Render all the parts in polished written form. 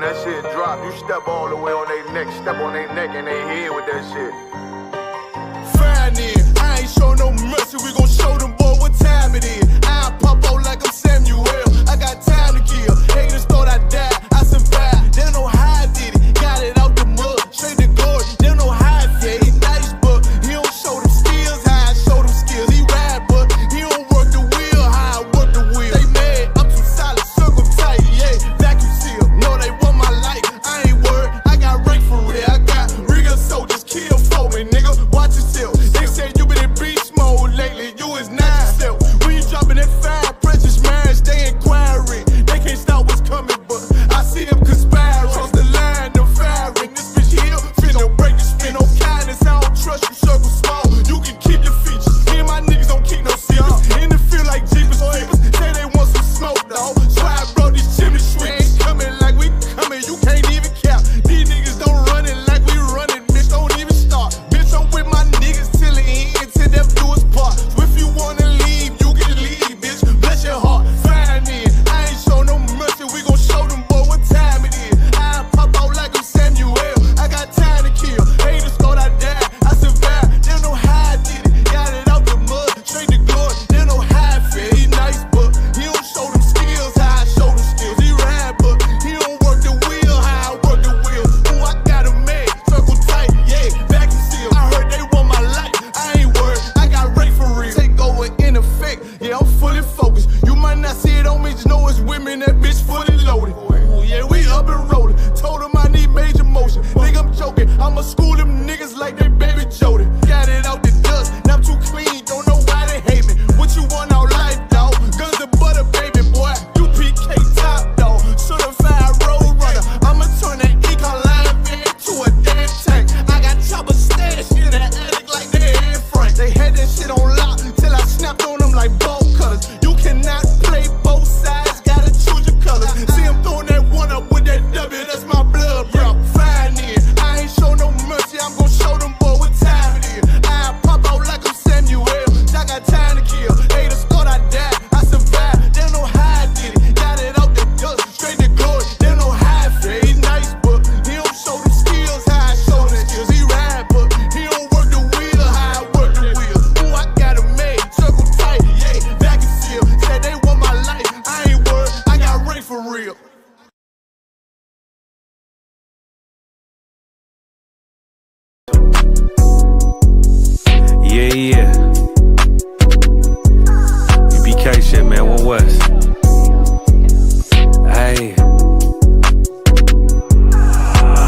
that shit drop, you step all the way on their neck, step on their neck and their head with that shit. Fine then, I ain't show no mercy, we gon' show them boy what time it is. I pop out like I'm Samuel, I got time to kill. Haters thought I died, I survived. They don't know how I did it, got it out the mud, straight to glory. They don't know how I feel, he nice but he don't show them skills, how I show them skills. He ride but he don't work the wheel, how I work the wheel. They mad, I'm too solid, circle tight, yeah, vacuum seal. No, they want my life, I ain't worried, I got rank for real. I got real soldiers, kill for me, nigga, watch yourself. They say you been in beast mode lately, you is not yourself. When you dropping that fire, precious marriage, they inquiring. They can't stop what's coming, but I see them conspiring. Cross the line, them firing. This bitch here, finna break the spin. No kindness, I don't trust you, circle small. You can keep your features. Me and my niggas don't keep no secrets. In the field like Jeepers Creepers. Say they want some smoke, dawg. So I brought these chimney sweepers. Coming like we coming, you can't even cap. These niggas don't run it like we run it, bitch, don't even start. Bitch, I'm with my niggas till the end, till death do us part. So if you wanna leave, you can leave, bitch. Bless your heart, fine then. I ain't show no mercy, we gon' show them boy what time it is. I pop out like I'm Samuel, I got time to kill. Haters thought I died, I survived. They don't know how I did it, got it out the mud, straight to glory. They don't know how I feel, he nice but he don't show them skills, how I show them skills. He ride but he don't work the wheel, how I work the wheel. Ooh, I got a man, circle tight, yeah, vacuum seal. I heard they want my life, I ain't worried, I got rate for real. Take over in effect, yeah, I'm fully focused. You might not see it on me, just know it's women, that bitch fully loaded. Ooh, yeah, we up and rolling. Told them I need major motion. Think I'm joking, I'ma school them niggas like they baby Jody. Got it out the dust, now I'm too clean, don't know why they hate me. What you want out life, dawg? Guns and butter, baby boy. UPK top, dawg. Certified road runner. I'ma turn that econ line van to a damn tank. I got chopper stash in the attic like they Anne Frank. They had that shit on lock till I snapped on them like bolt cutters. You cannot play both sides, gotta choose your colors. See him throwing that one up with that W, that's my blood, bro. Fine then, I ain't show no mercy, I'm gon' show them boy what time it is. I pop out like I'm Samuel, I got time to kill. Haters thought I died, I survived. They don't know how I did it, got it out the dust, straight to glory. They don't know how I feel, he nice but he don't show them skills, how I show them skills. He ride but he don't work the wheel, how I work the wheel. Ooh, I got a made, circle tight, yeah, vacuum seal. Said they want my life, I ain't worried, I got rank for real. Yeah. UPK shit, man, One West. Hey.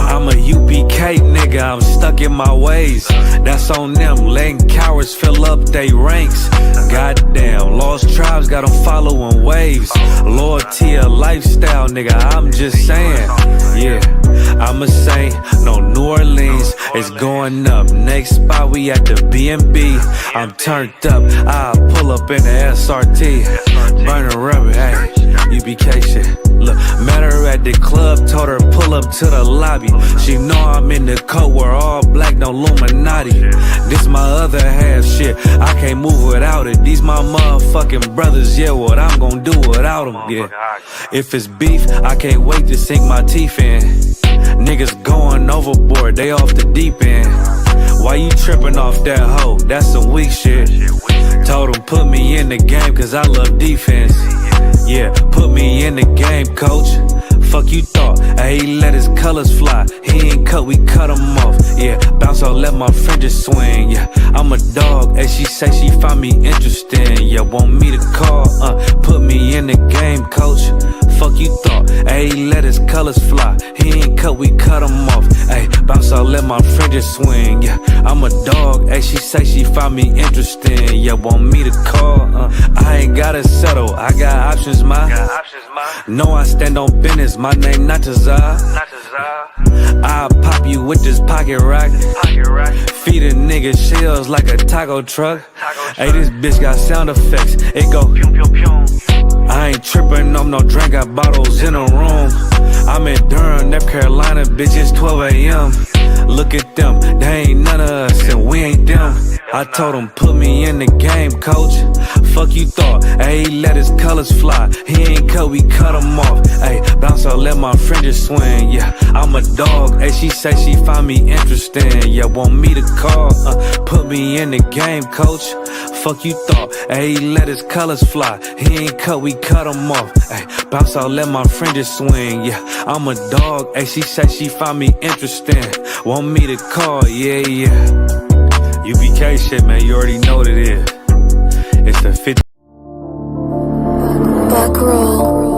I'm a UPK nigga, I'm stuck in my ways. That's on them, letting cowards fill up they ranks. Goddamn, lost tribes got them following waves. Loyalty a lifestyle, nigga, I'm just saying. Yeah, I'm a saint, no New Orleans, it's going up. Next spot, we at the B&B. I'm turned up, I pull up in the SRT. Burning rubber, hey, UPK shit. Look, met her at the club, told her pull up to the lobby. She know I'm in the coat, we're all black, no Illuminati. This my other half shit, I can't move without it. These my motherfucking brothers, yeah, what I'm gon' do without them, yeah. If it's beef, I can't wait to sink my teeth in. Niggas going overboard, they off the deep end. Why you tripping off that hoe? That's some weak shit. Told him put me in the game cause I love defense. Yeah, put me in the game, coach. Fuck you thought, he let his colors fly. He ain't cut, we cut him off. Yeah, bounce out, let my fringes swing. Yeah, I'm a dog, and she say she find me interesting. Yeah, want me to call, put me in the game, coach. Fuck you thought, he let his colors fly. He ain't cut, we cut him off. Hey, bounce out, let my fringes swing. Yeah, I'm a dog, and she say she find me interesting. Yeah, want me to call, I ain't gotta settle, I got options, ma. No, I stand on business, my name not Tazar. I'll pop you with this pocket rock. Feed a nigga shells like a taco truck. Hey, this bitch got sound effects, it go pew pew pew. I ain't trippin' on no drink, got bottles in a room. I'm in Durham, North Carolina, bitch, it's 12 a.m. Look at them, they ain't none of us and we ain't them. I told them put me in the game, coach. Fuck you thought, ayy, let his colors fly. He ain't cut, we cut him off. Ayy, bounce out, let my fringes swing. Yeah, I'm a dog. Ayy, she say she find me interesting. Yeah, want me to call? Put me in the game, coach. Fuck you thought, ayy, let his colors fly. He ain't cut, we cut him off. Ayy, bounce out, let my fringes swing. Yeah, I'm a dog. Ayy, she say she find me interesting. Want me to call? Yeah, yeah. UPK shit, man, you already know what it is. It's the 50. Back roll.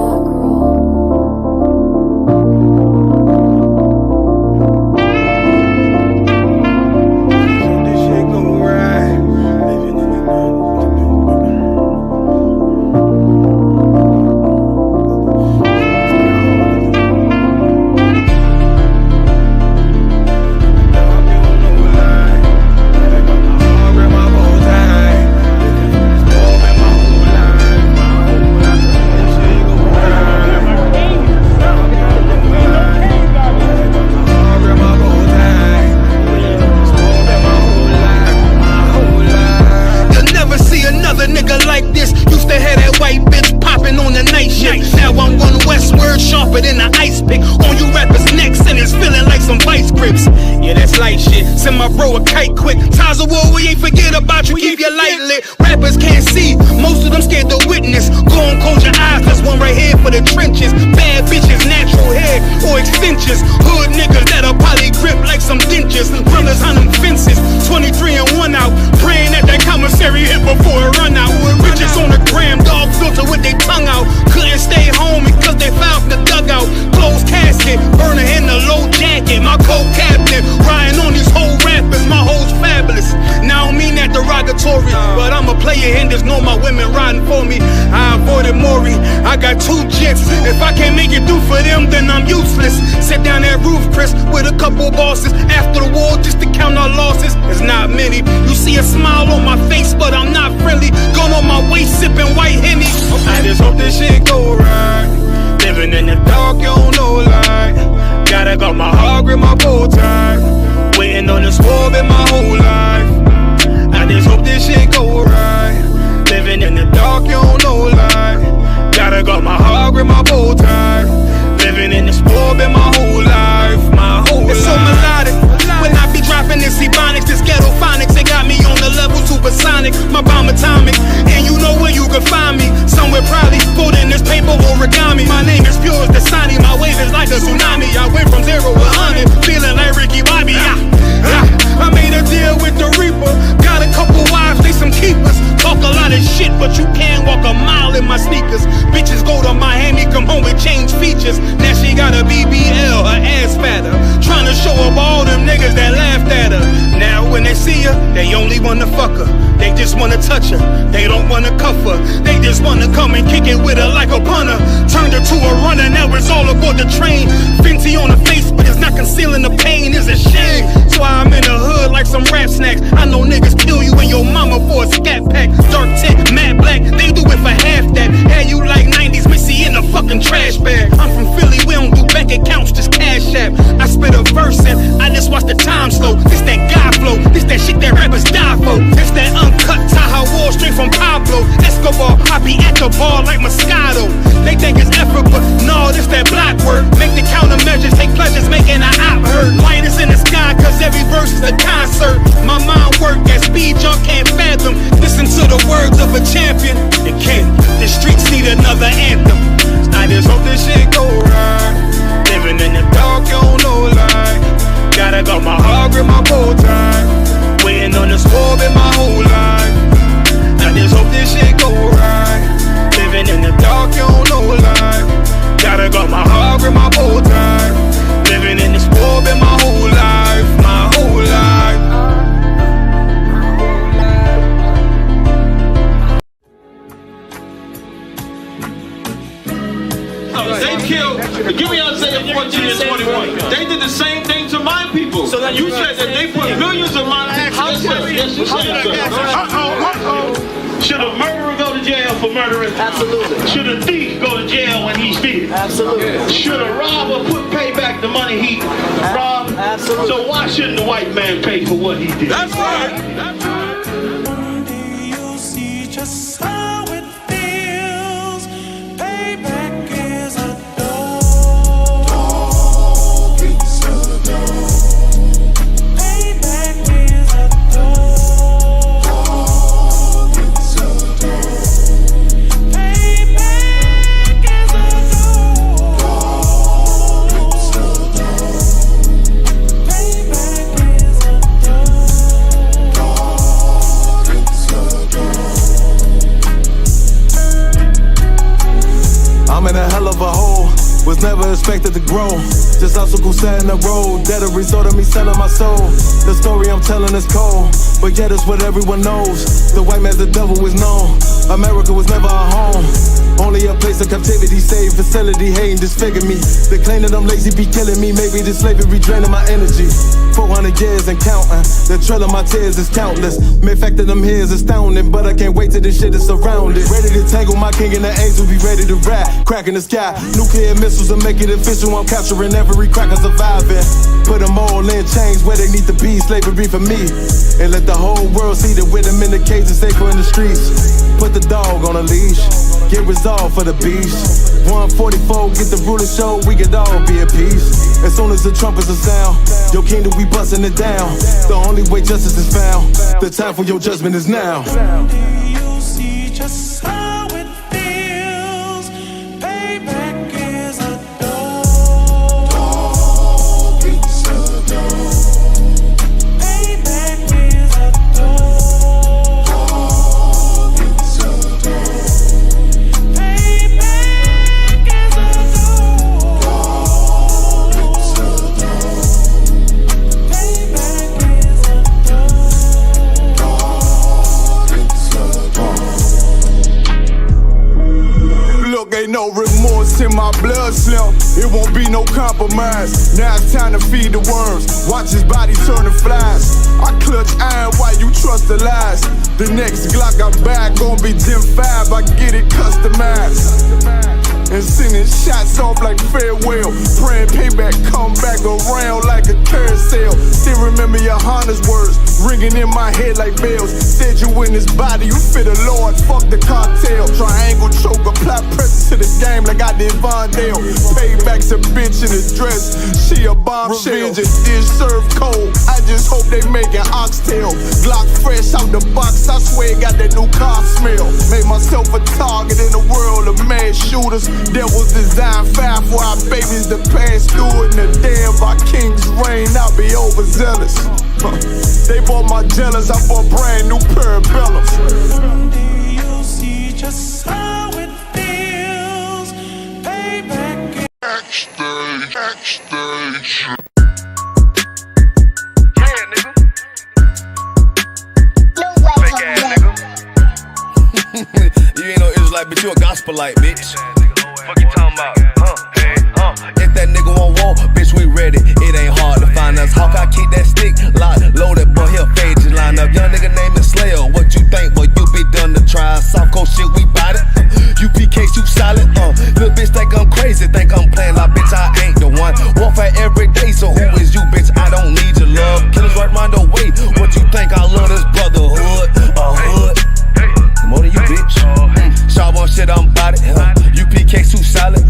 I got 2 jets. If I can't make it through for them, then I'm useless. Sit down that roof, Chris, with a couple bosses. After the war, just to count our losses. It's not many. You see a smile on my face, but I'm not friendly. Going on my waist, sipping white Henny. I just hope this shit go right. Living in the dark, you don't know light. Gotta got my heart with my bow tie. Waiting on this war in my whole life. I just hope this shit go right. Living in the dark, you don't know light. Gotta got my heart with my bow tie. Living in this war in my whole life. My whole life. It's so melodic. When I be dropping this ebonics, this ghetto phonics, it got me on the level supersonic. My bomb atomic, and you know where you can find me. Somewhere probably folding this paper origami. My name is pure as the Sani. My wave is like a tsunami. I went from 0 to 100, feeling like Ricky Bobby. I made a deal with the Reaper. Got a couple wives, they some keepers. Talk a lot of shit, but you can't walk a mile in my sneakers. Bitches go to Miami, come home with change features. Now she got a BBL, her ass fatter. Trying to show up all them niggas that laughed at her. Now when they see her, they only wanna fuck her. They just wanna touch her, they don't wanna cuff her. They just wanna come and kick it with her like a punter. Turned her to a runner, now it's all aboard the train. Fenty on her face, but it's not concealing the pain, it's a shame. That's why I'm in the hood like some rap snacks. I know niggas kill you and your mama for a scat pack. Dark tint, matte black, they do it for half that. Had you like 90s Missy in a fucking trash bag. I'm from Philly, we don't do bank accounts, just cash app. I spit a verse and I just watch the time slow. This that guy flow, this that shit that rappers die for. This that uncut Taha War straight from Pablo Escobar. I be at the bar like Moscato. They think it's effort, but no, this that block work. Make the countermeasures, take pleasures, making an op hurt. Light is in the sky, cause every verse is a concert. My mind work at speed jump can't fathom. Listen to the words of a champion. It can't, the streets need another anthem. I just hope this shit go right. Living in the dark, you don't know light. Gotta got my heart with my bow tie. Waiting on this war in my whole life. I just hope this shit go right. Living in the dark, you don't know light. Gotta got my heart with my bow tie. Living in this war in my whole life. My whole life. They killed, give me Isaiah 14 and 21. They did the same thing to my people. So you said that they put millions of my actions. Yes, you said so. Should a murderer go to jail for murdering? Absolutely. Should a thief go to jail when he steals? Absolutely. Should a robber pay back the money he robbed? Absolutely. So why shouldn't the white man pay for what he did? That's right. That's right. One day you'll see just expected to grow. Just obstacle set in the road, that a result of me selling my soul. The story I'm telling is cold, but yet it's what everyone knows. The white man's the devil is known. America was never our home, only a place of captivity, safe facility, hating, disfigure me. They claim that I'm lazy, be killing me. Maybe the slavery draining my energy. 400 years and counting. The trail of my tears is countless. Main fact that I'm here is astounding, but I can't wait till this shit is surrounded. Ready to tangle my king and the angel, be ready to rap. Crack in the sky, nuclear missiles and make it official. I'm capturing every cracker surviving. Put them all in chains where they need to be. Slavery for me, and let the whole world see that with them in the cage is safer in the streets. Put the dog on a leash, get resolved for the beast. 144, get the ruler show, we could all be at peace. As soon as the trumpets are sound, your kingdom we busting it down. The only way justice is found, the time for your judgment is now. Do you see just how it feels? Payback is a dog. Dog is a dog. Payback is a dog. Dog is a dog. Payback is a dog. Dog is a dog. Payback is a dog. Dog is a dog. Look, ain't no remorse in my blood slim. It won't be no compromise. Now it's time to feed the worms. Watch his body turn to flies. I clutch iron while you trust the lies. The next Glock I'm back gon' be Gen 5. I get it customized. And sending shots off like farewell. Praying payback come back around like a carousel. Still remember your Honda's words ringing in my head like bells. Said you in this body, you fit the Lord, fuck the cartel. Triangle choke, apply pressure to the game like I did Von Dale. Payback's a bitch in a dress, she a bombshell. Revenge dish served cold, I just hope they making oxtail. Glock fresh out the box, I swear it got that new car smell. Made myself a target in a world of mad shooters. Devils design fire for our babies to pass through. In the day of our king's reign, I'll be overzealous. They bought my jealous, I bought brand new parabellums. Do you see just how it feels? Payback is Backstage. You ain't no Israelite, bitch, you a gospelite, bitch. Fuck you talking about? If that nigga won't walk, bitch, we ready. It ain't hard to find us. Hawk, I keep that stick locked, loaded, boy, he'll fade you line up. Young nigga named Slayer, what you think, boy, you be done to try. Soft coast shit, we bout it. UPK, you solid, little bitch think I'm crazy, think I'm playing like bitch, I ain't the one. Warfare every day, so who is you, bitch? I don't need your love. Killers right round the way, what you think? I love this brotherhood, a hood. More than you, bitch. Sharp on shit, I'm bout it. UPK too solid.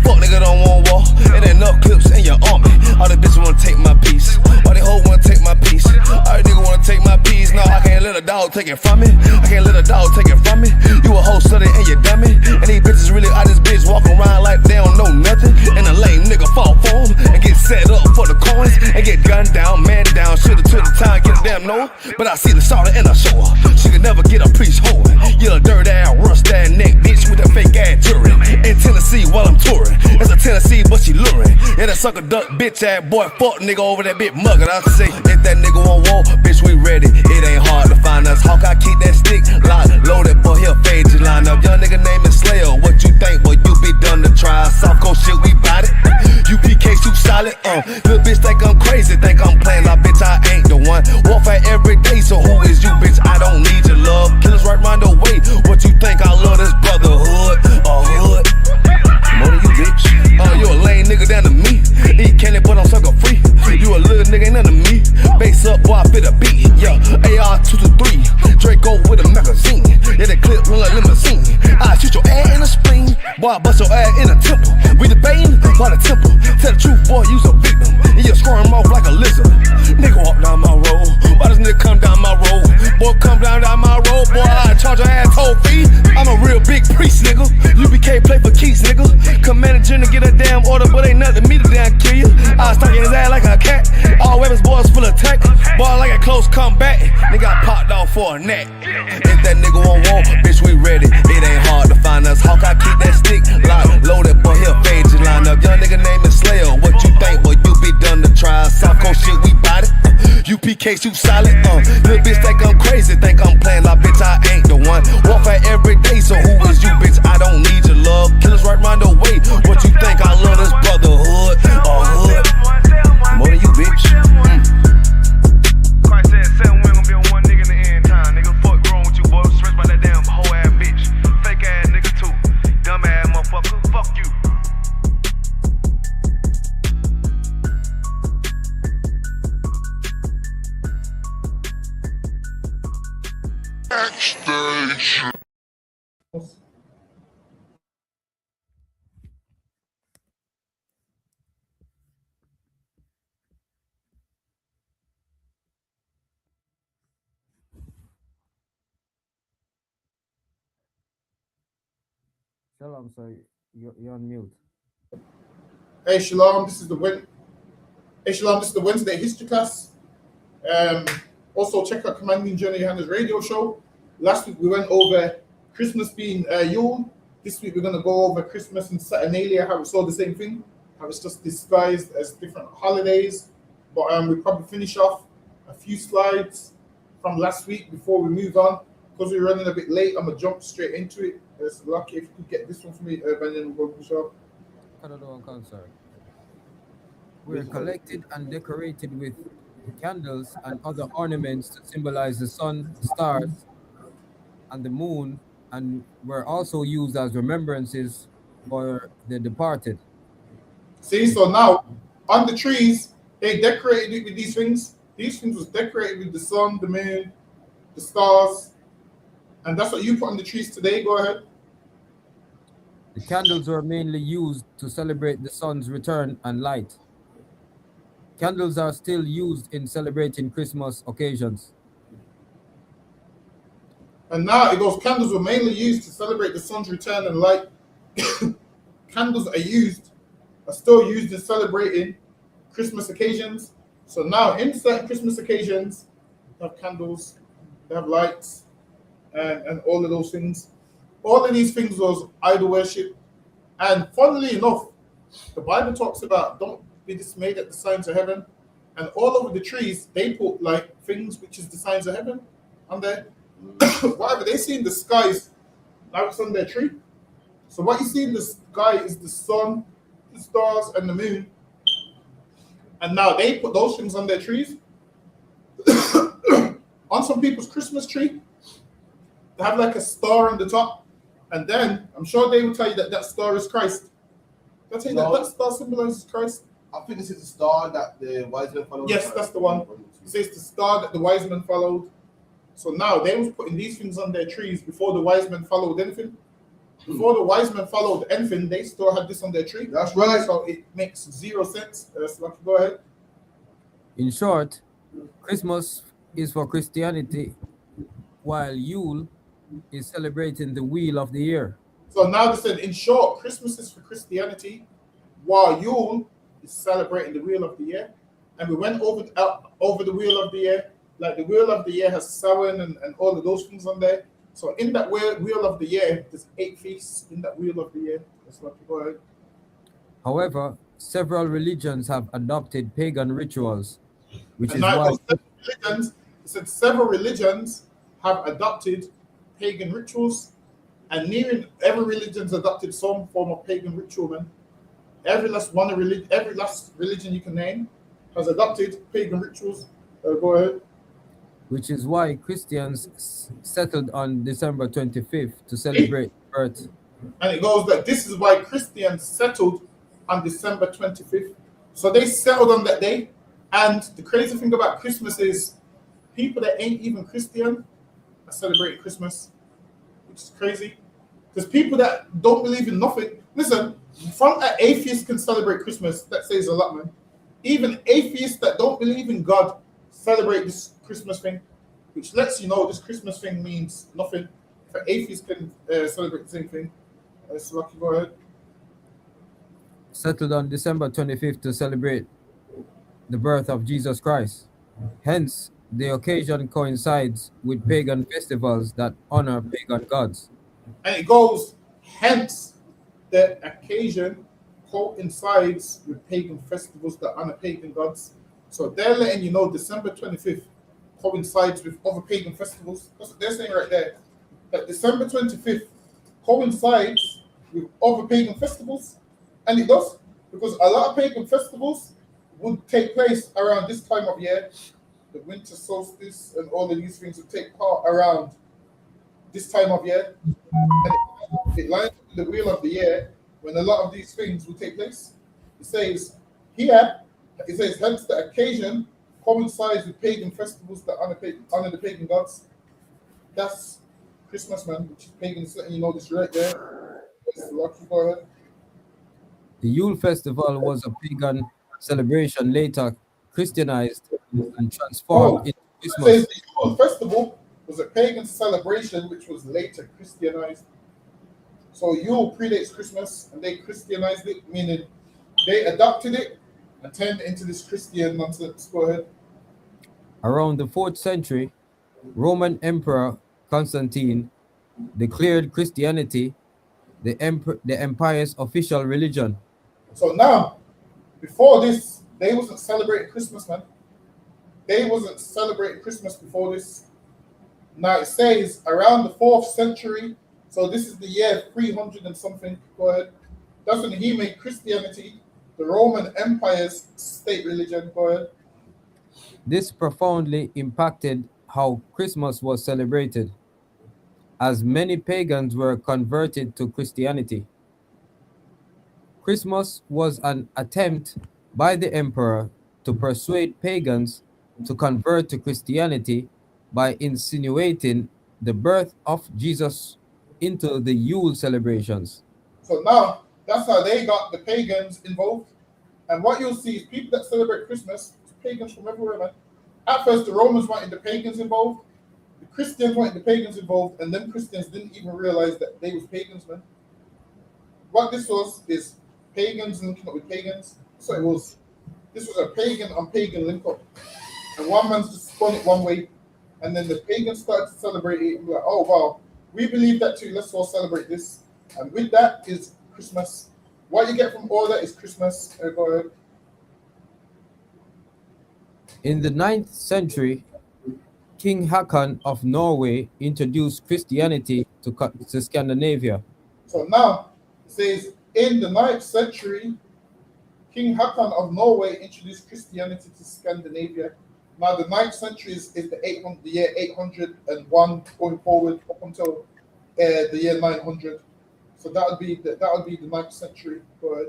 Fuck nigga don't want war. It ain't enough clips in your army. All the bitches wanna take my piece. All they hoes wanna take my piece. All the nigga wanna take my piece. No, I can't let a dog take it from me. I can't let a dog take it from me. You a hoe study and you dummy. And these bitches really out this bitch walking around like they don't know nothing. And a lame nigga fall for them and get set up for the coins and get gunned down, man down. Shoulda took the time, get a damn no. But I see the sorta and I show her. She could never get a priest hoeing. You a dirt ass, rust ass neck bitch with a fake ass jewelry. In Tennessee while I'm touring. It's a Tennessee, but she luring. Yeah, that sucker duck bitch ass boy, fuck nigga over that bitch mugger. I say, if that nigga won't walk, bitch, we ready. It ain't hard to find us. Hawk, I keep that stick locked, loaded, boy, he'll fade you line up. Young nigga name is Slayer, what you think, boy, you be done to try. Soft coast shit, we bout it. UPK, you solid, little bitch think I'm crazy, think I'm playing like bitch, I ain't the one. Warfare every day, so who is you, bitch? I don't need your love. Killers right round the way, what you think? I love this brotherhood, a hood. More than you, bitch. You a lame nigga down to me. Eat candy, but I'm sucker free. You a little nigga, ain't none of me. Base up, boy, I fit a beat. Yeah, AR-223, Draco with a magazine. Yeah, that clip run like limousine. I shoot your ass in the spleen. Boy, I bust your ass in the temple. We debating by the temple. Tell the truth, boy, you's a victim. And you squirm off like a lizard. Nigga walk down my road. Why does nigga come down my road? Boy, come down my road. Boy, I charge your ass toll fee. I'm a real big priest, nigga. UPK play for keys, nigga. Commander General get a damn order, but ain't nothing me to damn kill you. I was stalking his ass like a cat. All weapons, boys full of tech. Boy, like a close combat. Nigga, I popped off for a neck. If that nigga won't walk, bitch, we ready. It ain't hard to find us. Hawk, I keep that stick locked, loaded, boy, he'll fade you line. line up. Young nigga name is Slayer. What you think? Boy, you be done to try. South Coast shit, we bout it. UPK, you solid. Little bitch think I'm crazy, think I'm playing like bitch, I ain't the one. Warfare every day, so who is you, bitch? I don't need your love. Killers right round the way. What you think? I love this brotherhood or hood? More than you, bitch. Christ said 7 women gonna be on one nigga in the end time. Nigga, fuck wrong with you, boy. Stressed by that damn hoe ass bitch. Fake ass nigga too. Dumb ass motherfucker. Fuck you. Shalom, so you're on mute. Hey Shalom, this is the Wednesday history class. Also check out Commanding Journey Johanna's radio show. Last week we went over Christmas being Yule. This week we're gonna go over Christmas and Saturnalia, how it's all the same thing, how it's just disguised as different holidays. But we'll probably finish off a few slides from last week before we move on. Because we're running a bit late, I'm gonna jump straight into it. It's lucky if you could get this one for me, and then we'll go finish up. I don't know, concern. We're collected and decorated with candles and other ornaments to symbolize the sun, stars, and the moon, and were also used as remembrances for the departed. See, so now on the trees, they decorated it with these things. These things was decorated with the sun, the moon, the stars, and that's what you put on the trees today. Go ahead. The candles were mainly used to celebrate the sun's return and light. Candles are still used in celebrating Christmas occasions. And now it goes, candles were mainly used to celebrate the sun's return and light. Candles are still used in celebrating Christmas occasions. So now in certain Christmas occasions, they have candles, they have lights, and all of those things. All of these things was idol worship. And funnily enough, the Bible talks about don't be dismayed at the signs of heaven. And all over the trees, they put like things which is the signs of heaven on there. Whatever they see in the skies, now it's on their tree. So what you see in the sky is the sun, the stars, and the moon. And now they put those things on their trees. On some people's Christmas tree, they have like a star on the top. And then I'm sure they will tell you that that star is Christ. They'll tell you that star symbolizes Christ. I think this is the star that the wise men followed. Yes, that's the one. It says the star that the wise men followed. So now they was putting these things on their trees before the wise men followed anything. Before the wise men followed anything, they still had this on their tree. That's right. So it makes zero sense. So go ahead. In short, Christmas is for Christianity, while Yule is celebrating the wheel of the year. So now they said, in short, Christmas is for Christianity, while Yule is celebrating the wheel of the year. And we went over the wheel of the year. Like the wheel of the year has Samhain and all of those things on there. So in that wheel of the year, there's 8 feasts in that wheel of the year. That's what you go ahead. However, several religions have adopted pagan rituals, which And is why several religions have adopted pagan rituals, and nearly every religion's adopted some form of pagan ritual, man. Every last religion you can name has adopted pagan rituals. Go ahead. which is why Christians settled on December 25th to celebrate birth. And it goes that this is why Christians settled on December 25th. So they settled on that day. And the crazy thing about Christmas is people that ain't even Christian are celebrating Christmas, which is crazy. Because people that don't believe in nothing, listen, from an atheist can celebrate Christmas. That says a lot, man. Even atheists that don't believe in God celebrate this Christmas thing, which lets you know this Christmas thing means nothing. If an atheist can celebrate the same thing, so lucky, go ahead. Settled on December 25th to celebrate the birth of Jesus Christ. Hence, the occasion coincides with pagan festivals that honor pagan gods. And it goes, hence the occasion coincides with pagan festivals that honor pagan gods. So they're letting you know December 25th coincides with other pagan festivals. That's what they're saying right there. That December 25th coincides with other pagan festivals. And it does, because a lot of pagan festivals would take place around this time of year. The winter solstice and all of these things would take part around this time of year. And it lines up with the wheel of the year when a lot of these things will take place. It says here, it says, hence the occasion coincides with pagan festivals that honor the pagan gods. That's Christmas, man, which is pagan. It's letting you know this right there. Lucky, go ahead. The Yule festival was a pagan celebration later Christianized and transformed Oh, into it says Christmas. the Yule festival was a pagan celebration which was later Christianized. So Yule predates Christmas and they Christianized it, meaning they adopted it and turned it into this Christian nonsense. Go ahead. Around the 4th century, Roman Emperor Constantine declared Christianity the empire's official religion. So now, before this, they wasn't celebrating Christmas, man. They wasn't celebrating Christmas before this. Now it says around the 4th century, so this is the year 300 and something. Go ahead. That's when he made Christianity the Roman Empire's state religion. Go ahead. This profoundly impacted how Christmas was celebrated, as many pagans were converted to Christianity. Christmas was an attempt by the emperor to persuade pagans to convert to Christianity by insinuating the birth of Jesus into the Yule celebrations. So now that's how they got the pagans involved. And what you'll see is people that celebrate Christmas, it's pagans from everywhere, man. At first, the Romans wanted the pagans involved, the Christians wanted the pagans involved, and them Christians didn't even realize that they was pagans, man. What this was is pagans linking up with pagans. So it was, this was a pagan on pagan link up. And one man's just spun it one way, and then the pagans started to celebrate it and be like, oh wow, we believe that too, let's all celebrate this. And with that is Christmas. What you get from all that is Christmas. Go ahead. In the 9th century, King Haakon of Norway introduced Christianity to Scandinavia. So now it says in the 9th century, King Haakon of Norway introduced Christianity to Scandinavia. Now the 9th century is the year 801 going forward up until the year 900. So that would be the 9th century. Go ahead.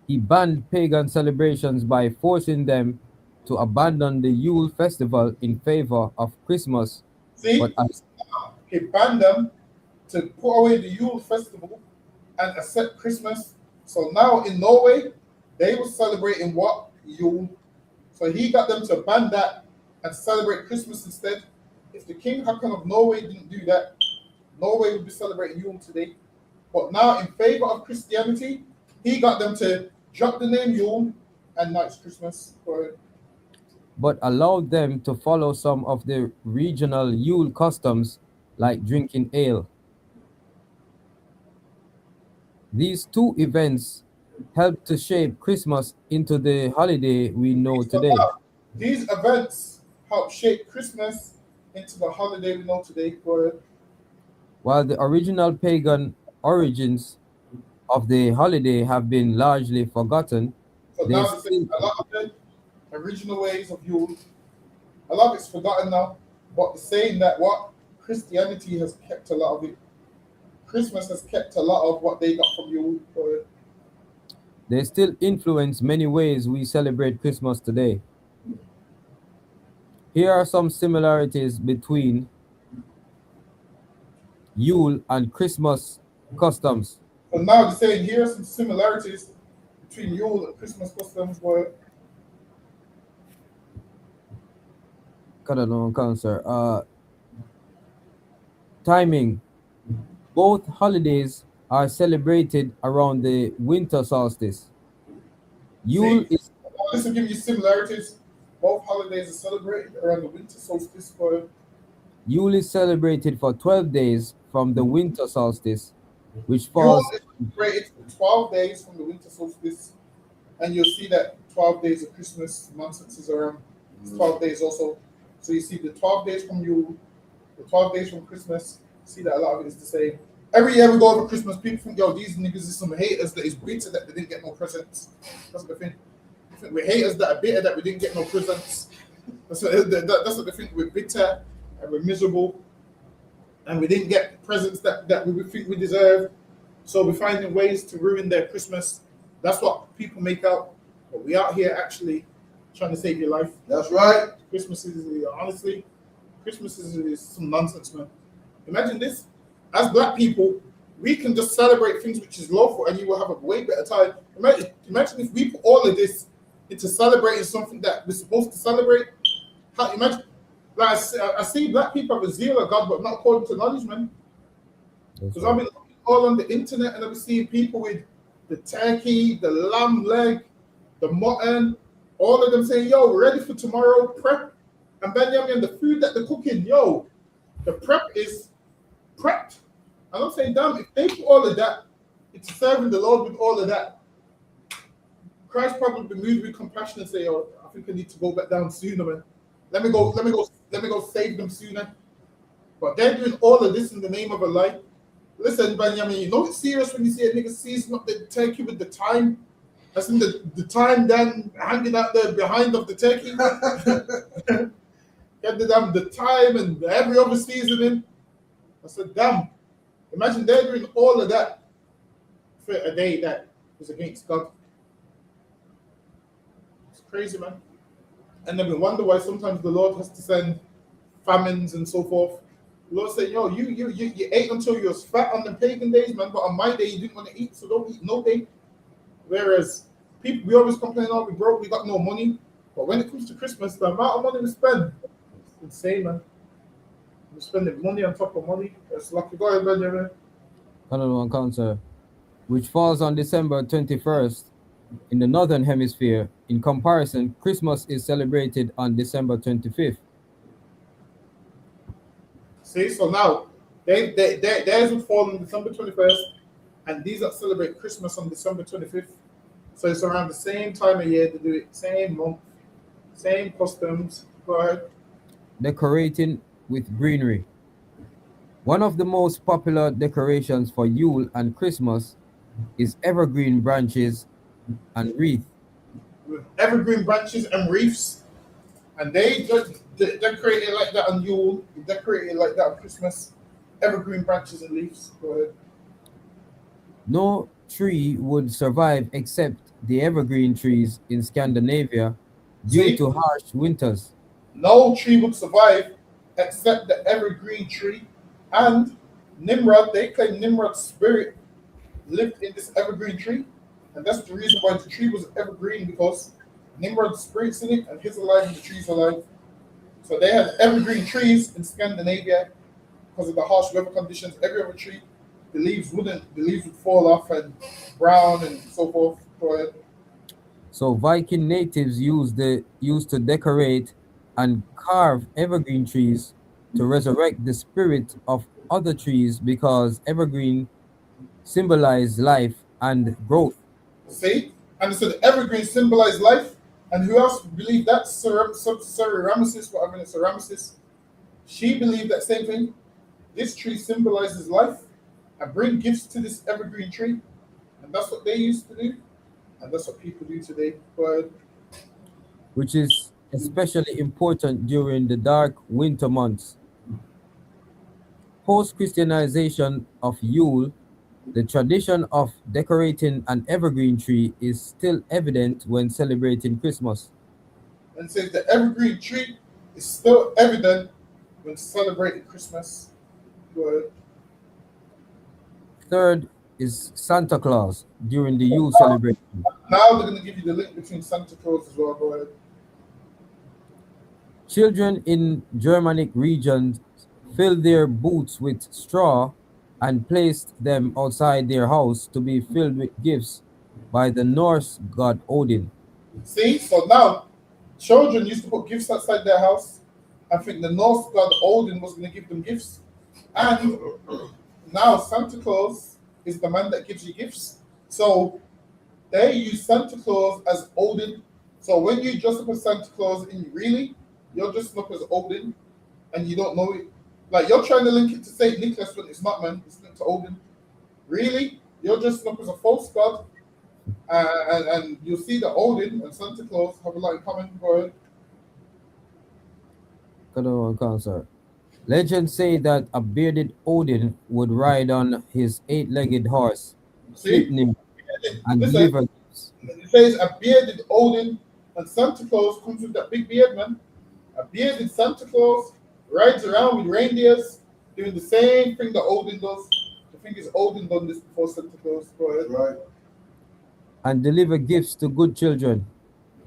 He banned pagan celebrations by forcing them to abandon the Yule festival in favor of Christmas. See, But he banned them to put away the Yule festival and accept Christmas. So now in Norway, they were celebrating what? Yule. So he got them to ban that and celebrate Christmas instead. If the King Haakon of Norway didn't do that, Norway would be celebrating Yule today. But now in favor of Christianity, he got them to drop the name Yule and now it's Christmas. Go ahead. but allowed them to follow some of the regional Yule customs like drinking ale. These two events helped to shape Christmas into the holiday we know today. These events help shape Christmas into the holiday we know today. Go ahead. While the original pagan origins of the holiday have been largely forgotten, So they now they say still, a lot of the original ways of Yule, a lot of it's forgotten now. But saying that what Christianity has kept a lot of it. Christmas has kept a lot of what they got from Yule. Go ahead. they still influence many ways we celebrate Christmas today. Here are some similarities between Yule and Christmas customs. So now they're saying here are some similarities between Yule and Christmas customs. Go ahead. Cancer. Timing. Both holidays are celebrated around the winter solstice. Yule See, is this will give you similarities. Both holidays are celebrated around the winter solstice. Go ahead. Yule is celebrated for 12 days from the winter solstice, which Yule falls is celebrated for 12 days from the winter solstice, and you'll see that 12 days of Christmas nonsense is around. It's 12 days also. So you see the 12 days from Yule, the 12 days from Christmas. See that a lot of it is the same. Every year we go over Christmas, people think, yo, these niggas is some haters that is bitter that they didn't get no presents. That's what they think. I think we're haters that are bitter that we didn't get no presents. That's what they think. We're bitter and we're miserable and we didn't get presents that we think we deserve. So we're finding ways to ruin their Christmas. That's what people make out. But we out here actually trying to save your life. That's right. Christmas is, honestly, Christmas is some nonsense, man. Imagine this. As black people, we can just celebrate things which is lawful and you will have a way better time. Imagine if we put all of this into celebrating something that we're supposed to celebrate. Imagine, like I see black people have a zeal of God, but not according to knowledge, man. Because I've been looking all on the internet and I've been seeing people with the turkey, the lamb leg, the mutton, all of them saying, yo, we're ready for tomorrow, prep. And Benjamin, the food that they're cooking, yo, the prep is prepped. And I'm saying, damn, if they put all of that into serving the Lord with all of that, Christ probably moved with compassion and say, oh, I think I need to go back down sooner, man. Let me go save them sooner. But they're doing all of this in the name of a lie. Listen, Benjamin, you know it's serious when you see a nigga season up the turkey with the thyme. That's in the thyme then hanging out there behind of the turkey. Get the thyme and every other seasoning. I said, damn. Imagine they're doing all of that for a day that was against God. It's crazy, man. And then we wonder why sometimes the Lord has to send famines and so forth. The Lord said, yo, you ate until you was fat on the pagan days, man, but on my day you didn't want to eat, so don't eat no day. Whereas people, we always complain, oh, we broke, we got no money. But when it comes to Christmas, the amount of money we spend, it's insane, man. We're spending money on top of money. It's lucky. Go ahead, Benjamin. Another one counter, which falls on December 21st in the Northern Hemisphere. In comparison, Christmas is celebrated on December 25th. See, so now theirs would fall on December 21st, and these that celebrate Christmas on December 25th. So it's around the same time of year to do it, same month, same customs. Go ahead. Decorating with greenery. One of the most popular decorations for Yule and Christmas is evergreen branches and wreath. Evergreen branches and wreaths, and they decorate it like that on Yule, they decorate it like that on Christmas. Evergreen branches and leaves. Go ahead. No tree would survive except the evergreen trees in Scandinavia due to harsh winters. No tree would survive except the evergreen tree. And Nimrod, they claim Nimrod's spirit lived in this evergreen tree. And that's the reason why the tree was evergreen, because Nimrod's spirit's in it and he's alive and the tree's alive. So they had evergreen trees in Scandinavia because of the harsh weather conditions. Every other tree, the leaves would fall off and brown and so forth. Go ahead. So Viking natives used to decorate and carve evergreen trees to resurrect the spirit of other trees because evergreen symbolize life and growth. See? And so the evergreen symbolized life. And who else believed that? Ramesses, whatever it's Ramesses. She believed that same thing. This tree symbolizes life. And bring gifts to this evergreen tree. And that's what they used to do. And that's what people do today. But which is especially important during the dark winter months. Post-Christianization of Yule, the tradition of decorating an evergreen tree is still evident when celebrating Christmas. And says the evergreen tree is still evident when celebrating Christmas. Go ahead. Third is Santa Claus during the Yule celebration. Now they're going to give you the link between Santa Claus as well. Go ahead. Children in Germanic regions filled their boots with straw and placed them outside their house to be filled with gifts by the Norse god Odin. See, so now children used to put gifts outside their house. I think the Norse god Odin was going to give them gifts. And now Santa Claus is the man that gives you gifts. So they use Santa Claus as Odin. So when you dress up as Santa Claus, and really, you're dressing up as Odin, and you don't know it. Like you're trying to link it to Saint Nicholas when it's not, man. It's linked to Odin. Really, you're dressing up as a false god, and you'll see that Odin and Santa Claus have a lot in common. Go ahead. Cut on concert. Legends say that a bearded Odin would ride on his eight-legged horse, See, Sleipnir, and listen. deliver gifts. It says a bearded Odin and Santa Claus comes with that big beard, man. A bearded Santa Claus rides around with reindeers, doing the same thing that Odin does. The thing is, Odin done this before Santa Claus. Go ahead. Right. And deliver gifts to good children.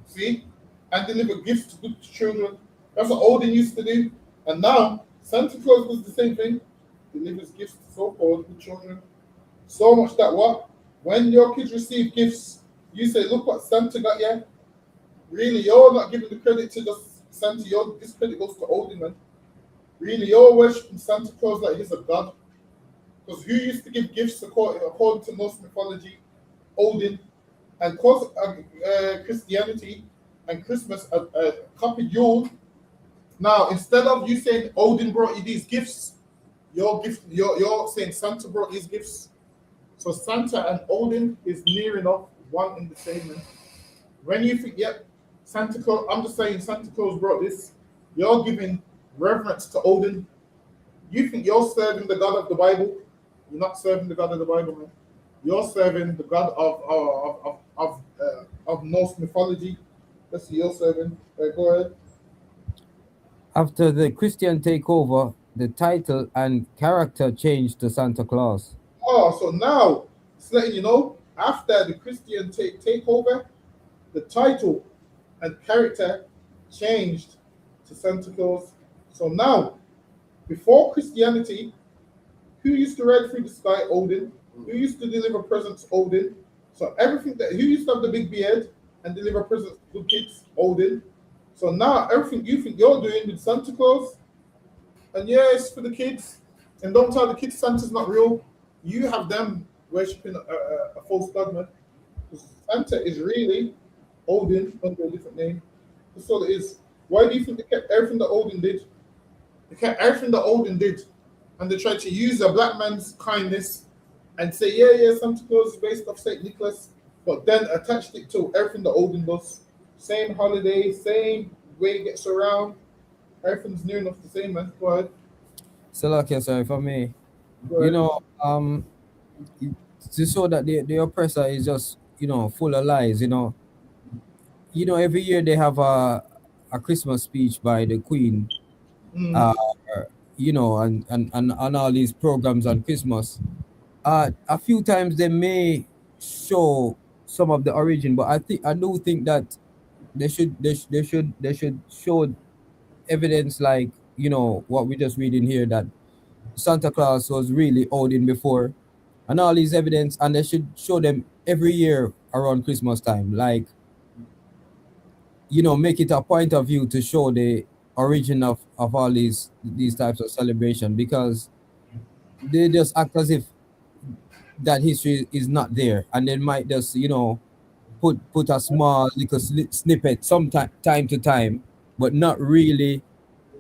See? And deliver gifts to good children. That's what Odin used to do. And now, Santa Claus does the same thing. Delivers gifts to so-called good children. So much that what? When your kids receive gifts, you say, look what Santa got you. Really, you're not giving the credit to just Santa. This credit goes to Odin, man. Really, you're worshiping Santa Claus like he's a god. Because who used to give gifts according to Norse mythology? Odin. And cause Christianity and Christmas copied Yule. Now, instead of you saying Odin brought you these gifts, you're saying Santa brought these gifts. So Santa and Odin is near enough one in the same, man. When you think, yep, Santa Claus, I'm just saying Santa Claus brought this, you're giving reverence to Odin. You think you're serving the God of the Bible. You're not serving the God of the Bible, man. You're serving the God of Norse mythology. That's who you're serving. Go ahead. After the Christian takeover, the title and character changed to Santa Claus. Oh, so now it's letting you know, after the Christian takeover, the title and character changed to Santa Claus. So now, before Christianity, who used to ride through the sky? Odin. Who used to deliver presents? Odin. So everything who used to have the big beard and deliver presents to good kids? Odin. So now everything you think you're doing with Santa Claus, and yeah, it's for the kids. And don't tell the kids Santa's not real. You have them worshipping a false god, man. Santa is really Odin under a different name. That's all it is. Why do you think they kept everything that Odin did? They kept everything that Odin did, and they tried to use a black man's kindness and say, yeah, Santa Claus is based off Saint Nicholas, but then attached it to everything that Odin does. Same holiday, same way it gets around. Everything's near enough the same, man. Go ahead. So, okay, sorry for me. Go ahead. You know, to show that the oppressor is just, full of lies. Every year they have a Christmas speech by the Queen. Mm. And all these programs on Christmas. A few times they may show some of the origin, but I do think that they should show evidence, like what we just reading here, that Santa Claus was really Odin before, and all these evidence, and they should show them every year around Christmas time, like make it a point of view to show the origin of all these types of celebration, because they just act as if that history is not there, and they might just put a small little snippet time to time, but not really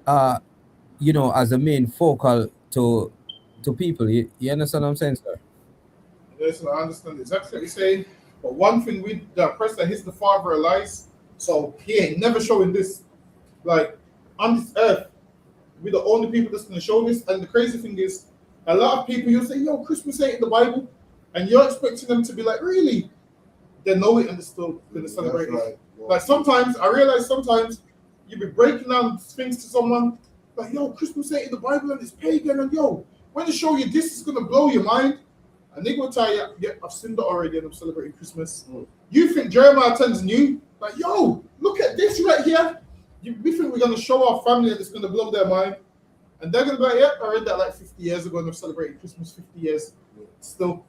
as a main focal to people. You understand what I'm saying, sir? Listen, I understand exactly what you're saying. But one thing with the oppressor, he's the father of lies. So he ain't never showing this. Like, on this earth, we're the only people that's going to show this. And the crazy thing is, a lot of people, you'll say, yo, Christmas ain't in the Bible. And you're expecting them to be like, really? They know it and they're still going to celebrate That's it. right. Yeah. Like, sometimes, I realize sometimes you be breaking down things to someone, like, yo, Christmas ain't in the Bible and it's pagan. And yo, when they show you this, is going to blow your mind. And they will tell you, yeah, I've seen that already and I'm celebrating Christmas. You think Jeremiah 10's new? Like, yo, look at this right here. We think we're going to show our family and it's going to blow their mind. And they're going to be like, yeah, I read that like 50 years ago and I've celebrated Christmas 50 years. Still,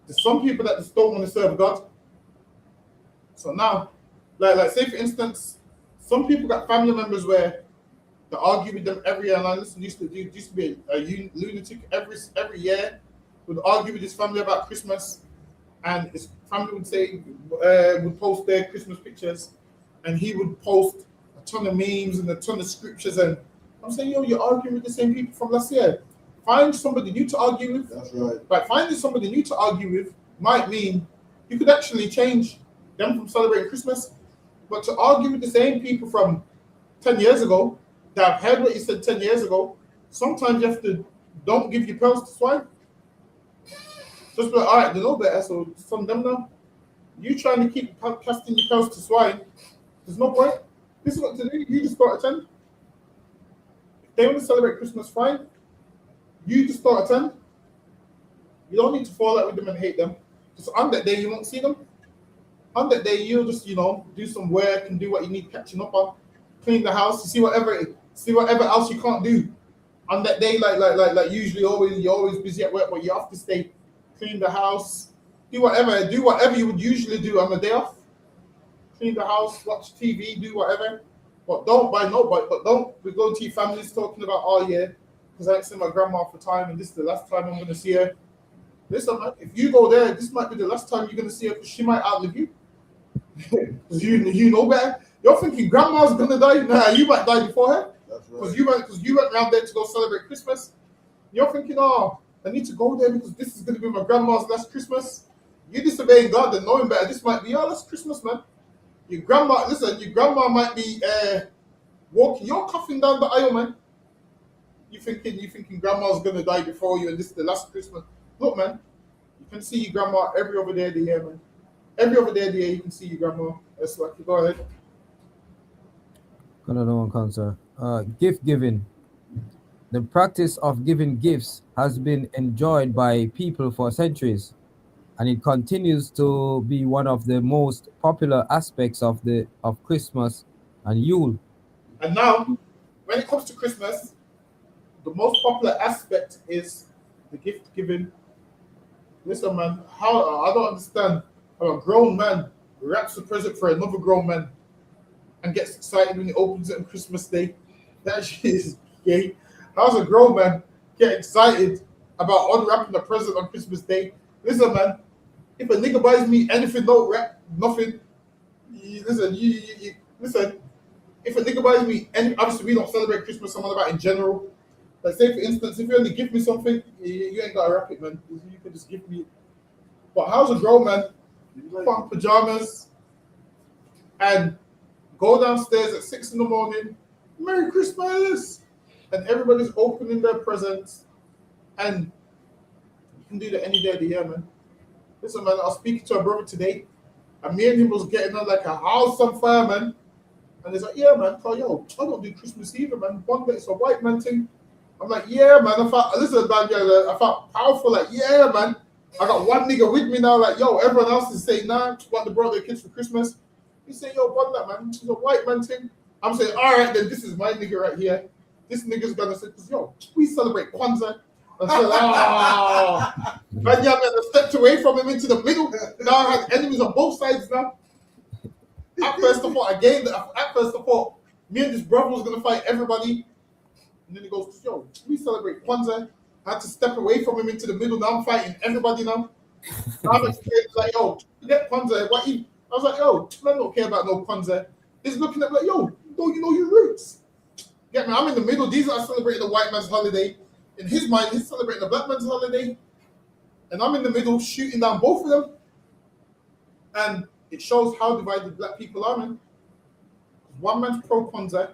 there's some people that just don't want to serve God. So now, like say for instance, some people got family members where they argue with them every year. And I listen, used to be a lunatic every year. Would argue with his family about Christmas, and his family would say, would post their Christmas pictures, and he would post a ton of memes and a ton of scriptures. And I'm saying, yo, you're arguing with the same people from last year. Find somebody new to argue with. That's right. But finding somebody new to argue with might mean you could actually change them from celebrating Christmas. But to argue with the same people from 10 years ago that have heard what you said 10 years ago, sometimes you have to don't give your pearls to swine. Just be like, all right, they know better, so it's on them now. You trying to keep casting your pearls to swine, there's no point. This is what to do. You just got to attend. If they want to celebrate Christmas, fine. You just got to attend. You don't need to fall out with them and hate them. Just on that day, you won't see them. On that day, you'll just, do some work and do what you need catching up on. Clean the house, you see whatever else you can't do. On that day, like usually you're always busy at work, but you have to stay, clean the house, do whatever you would usually do on the day off. Clean the house, watch TV, do whatever. But don't be going to your families talking about, oh yeah, because I ain't seen my grandma for time and this is the last time I'm gonna see her. Listen, man, if you go there, this might be the last time you're gonna see her because she might outlive you. Because you know better. You're thinking grandma's gonna die? Nah, you might die before her. That's right. Because you went around there to go celebrate Christmas. You're thinking, oh, I need to go there because this is gonna be my grandma's last Christmas. You disobeying God and knowing better. This might be your last Christmas, man. Your grandma might be walking. You're coughing down the aisle, man. You thinking grandma's gonna die before you, and this is the last Christmas. Look, man, you can see your grandma every other day of the year, man. Every other day of the year, you can see your grandma. That's what you go ahead. Another one, concern. Gift giving. The practice of giving gifts has been enjoyed by people for centuries, and it continues to be one of the most popular aspects of Christmas and Yule. And now, when it comes to Christmas, the most popular aspect is the gift giving. Listen, man, I don't understand how a grown man wraps a present for another grown man and gets excited when he opens it on Christmas Day. That shit is gay. How's a grown man get excited about unwrapping a present on Christmas Day? Listen, man, if a nigga buys me anything, don't wrap nothing. Listen. If a nigga buys me obviously we don't celebrate Christmas. I'm on about in general. Like, say for instance, if you only give me something, you ain't gotta wrap it, man. You can just give me. But how's a grown man put on pajamas and go downstairs at 6 a.m, Merry Christmas, and everybody's opening their presents, and you can do that any day of the year, man. Listen, man, I was speaking to a brother today, and me and him was getting on like a house on fire, man. And he's like, yeah, man, yo, I don't do Christmas either, man. One day it's a white man thing. I'm like, yeah, man. I felt powerful. Like, yeah, man. I got one nigga with me now. Like, yo, everyone else is saying, nah, what they brought their kids for Christmas. He said, yo, what that, man? It's a white man thing. I'm saying, all right, then this is my nigga right here. This nigga's gonna say, yo, we celebrate Kwanzaa. I said, oh. Man, yeah, man, I stepped away from him into the middle. Now I had enemies on both sides now. At first I thought me and this brother was gonna fight everybody. And then he goes, yo, we celebrate Kwanzaa. I had to step away from him into the middle. Now I'm fighting everybody now. I'm like, yo, forget Kwanzaa. I was like, yo, man, don't care about no Kwanzaa. He's looking at me like, yo, don't you know your roots? Get me, I'm in the middle. These are celebrating the white man's holiday. In his mind, he's celebrating the black man's holiday. And I'm in the middle shooting down both of them. And it shows how divided black people are, man. One man's pro Kwanzaa,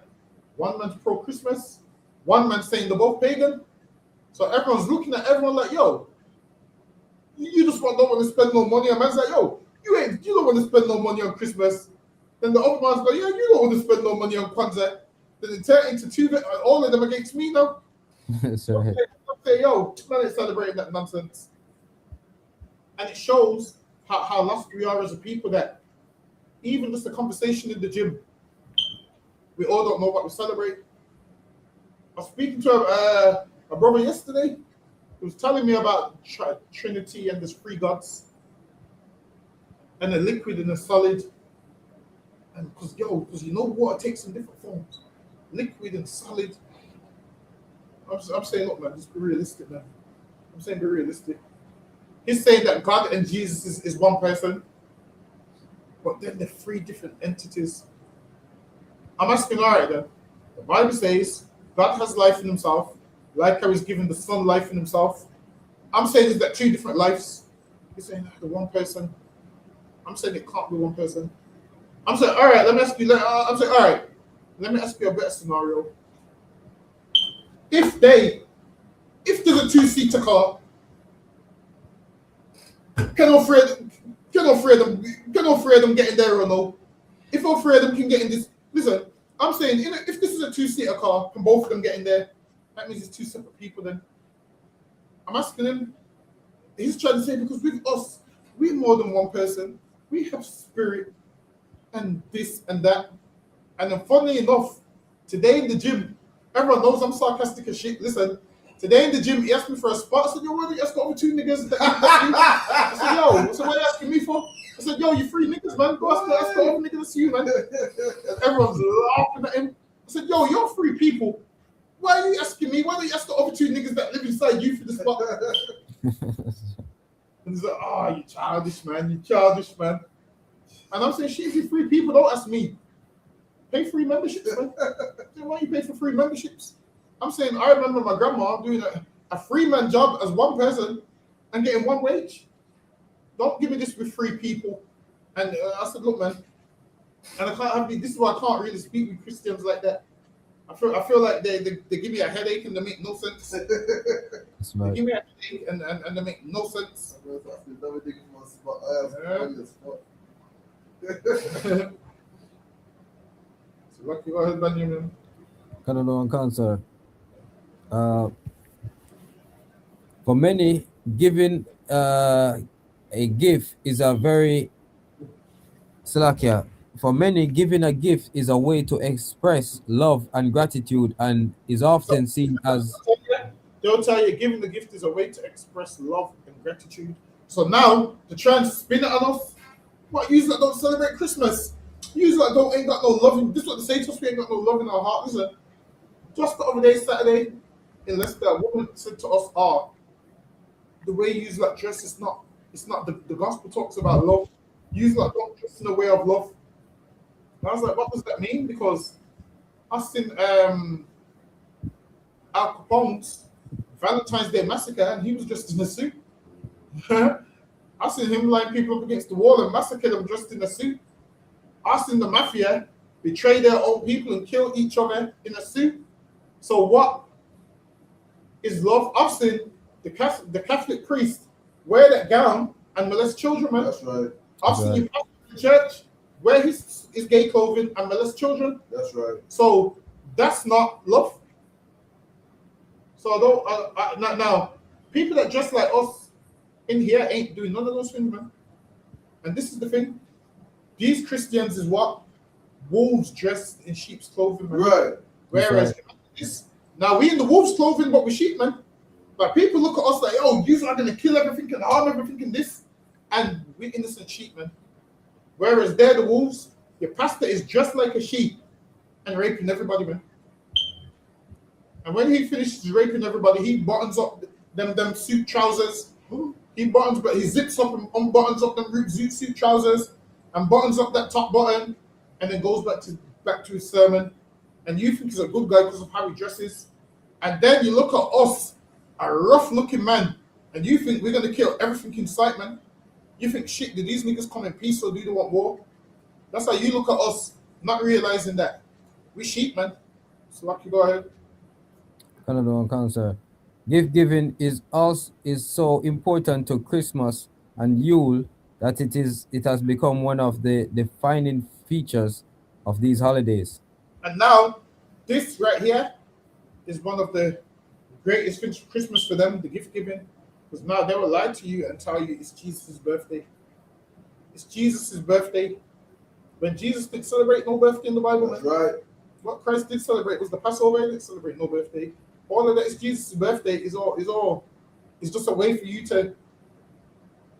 one man's pro Christmas, one man's saying they're both pagan. So everyone's looking at everyone like, yo, you just don't want to spend no money. And man's like, yo, you don't want to spend no money on Christmas. Then the other man's like, yeah, you don't want to spend no money on Kwanzaa. Then it turns into two, all of them against me now. Sorry. Say, yo, man, it's celebrating that nonsense. And it shows how lost we are as a people, that even just a conversation in the gym, we all don't know what we celebrate. I was speaking to a brother yesterday who was telling me about Trinity and there's three gods, and a liquid and a solid. And because you know water takes in different forms, liquid and solid. I'm saying, look, man, just be realistic, man. I'm saying be realistic. He's saying that God and Jesus is one person, but then they're three different entities. I'm asking, all right then. The Bible says God has life in himself, like how he's given the Son life in himself. I'm saying is that two different lives. He's saying the one person. I'm saying it can't be one person. I'm saying, all right, let me ask you. I'm saying, all right, let me ask you a better scenario. If there's a two-seater car, can all three of them get in there or no? If all three of them can get in this, listen, I'm saying if this is a two-seater car, can both of them get in there? That means it's two separate people then. I'm asking him, he's trying to say because with us, we're more than one person. We have spirit and this and that. And then funnily enough, today in the gym, everyone knows I'm sarcastic as shit. Listen, today in the gym, he asked me for a spot. I said, yo, why don't you ask over two niggas? I said, yo, so what are you asking me for? I said, yo, you three niggas, man. Go ask the other niggas that's you, man. And everyone's laughing at him. I said, yo, you're three people. Why are you asking me? Why don't you ask the other two niggas that live inside you for the spot? And he's like, oh, you childish, man. You childish, man. And I'm saying, shit, if you three people, don't ask me. Pay free memberships, man. Why you pay for free memberships? I'm saying, I remember my grandma doing a free-man job as one person and getting one wage. Don't give me this with three people. And I said, look, man, and I can't have this is why I can't really speak with Christians like that. I feel like they give me a headache and they make no sense. That's right. They give me a headache and they make no sense. So lucky, go ahead, Benjamin. Canada and cancer. For many, giving a gift is a very Salakia. For many, giving a gift is a way to express love and gratitude and is often seen as. They'll tell you giving the gift is a way to express love and gratitude. So now, to try and spin it on us, what, you that don't celebrate Christmas? You that ain't got no love in, this is what they say to us, we ain't got no love in our heart. Listen, just the other day, Saturday, in Leicester, a woman said to us, the way you like dress, it's not the gospel talks about love. You like don't dress in a way of love. And I was like, what does that mean? Because I seen Al Capone's Valentine's Day Massacre and he was dressed in a suit. I seen him line people up against the wall and massacre them dressed in a suit. I seen the mafia betray their own people and kill each other in a suit. So what is love? I've seen the Catholic priest wear that gown and molest children, man. That's right. I've seen you pastor in the church wear his gay clothing and molest children. That's right. So that's not love. So now people that dress like us in here ain't doing none of those things, man. And this is the thing. These Christians is what? Wolves dressed in sheep's clothing, man. Right. Whereas now we in the wolves' clothing, but we're sheep, man. But people look at us like, oh, you are gonna kill everything and harm everything in this, and we're innocent sheep, man. Whereas they're the wolves. Your pastor is dressed like a sheep and raping everybody, man. And when he finishes raping everybody, he buttons up them suit trousers. He zips up and unbuttons up them suit trousers and buttons up that top button, and then goes back to his sermon. And you think he's a good guy because of how he dresses. And then you look at us, a rough-looking man, and you think we're gonna kill everything in sight, man. You think, shit, did these niggas come in peace or do they want war? That's how you look at us, not realizing that we sheep, man. So lucky, go ahead. Canada and cancer. Gift giving is so important to Christmas and Yule that it has become one of the defining features of these holidays. And now, this right here is one of the greatest things for Christmas for them, the gift giving. Because now they will lie to you and tell you it's Jesus' birthday. It's Jesus' birthday. When Jesus didn't celebrate no birthday in the Bible, That's right. What Christ did celebrate was the Passover. He didn't celebrate no birthday. All of that is Jesus' birthday. Is just a way for you to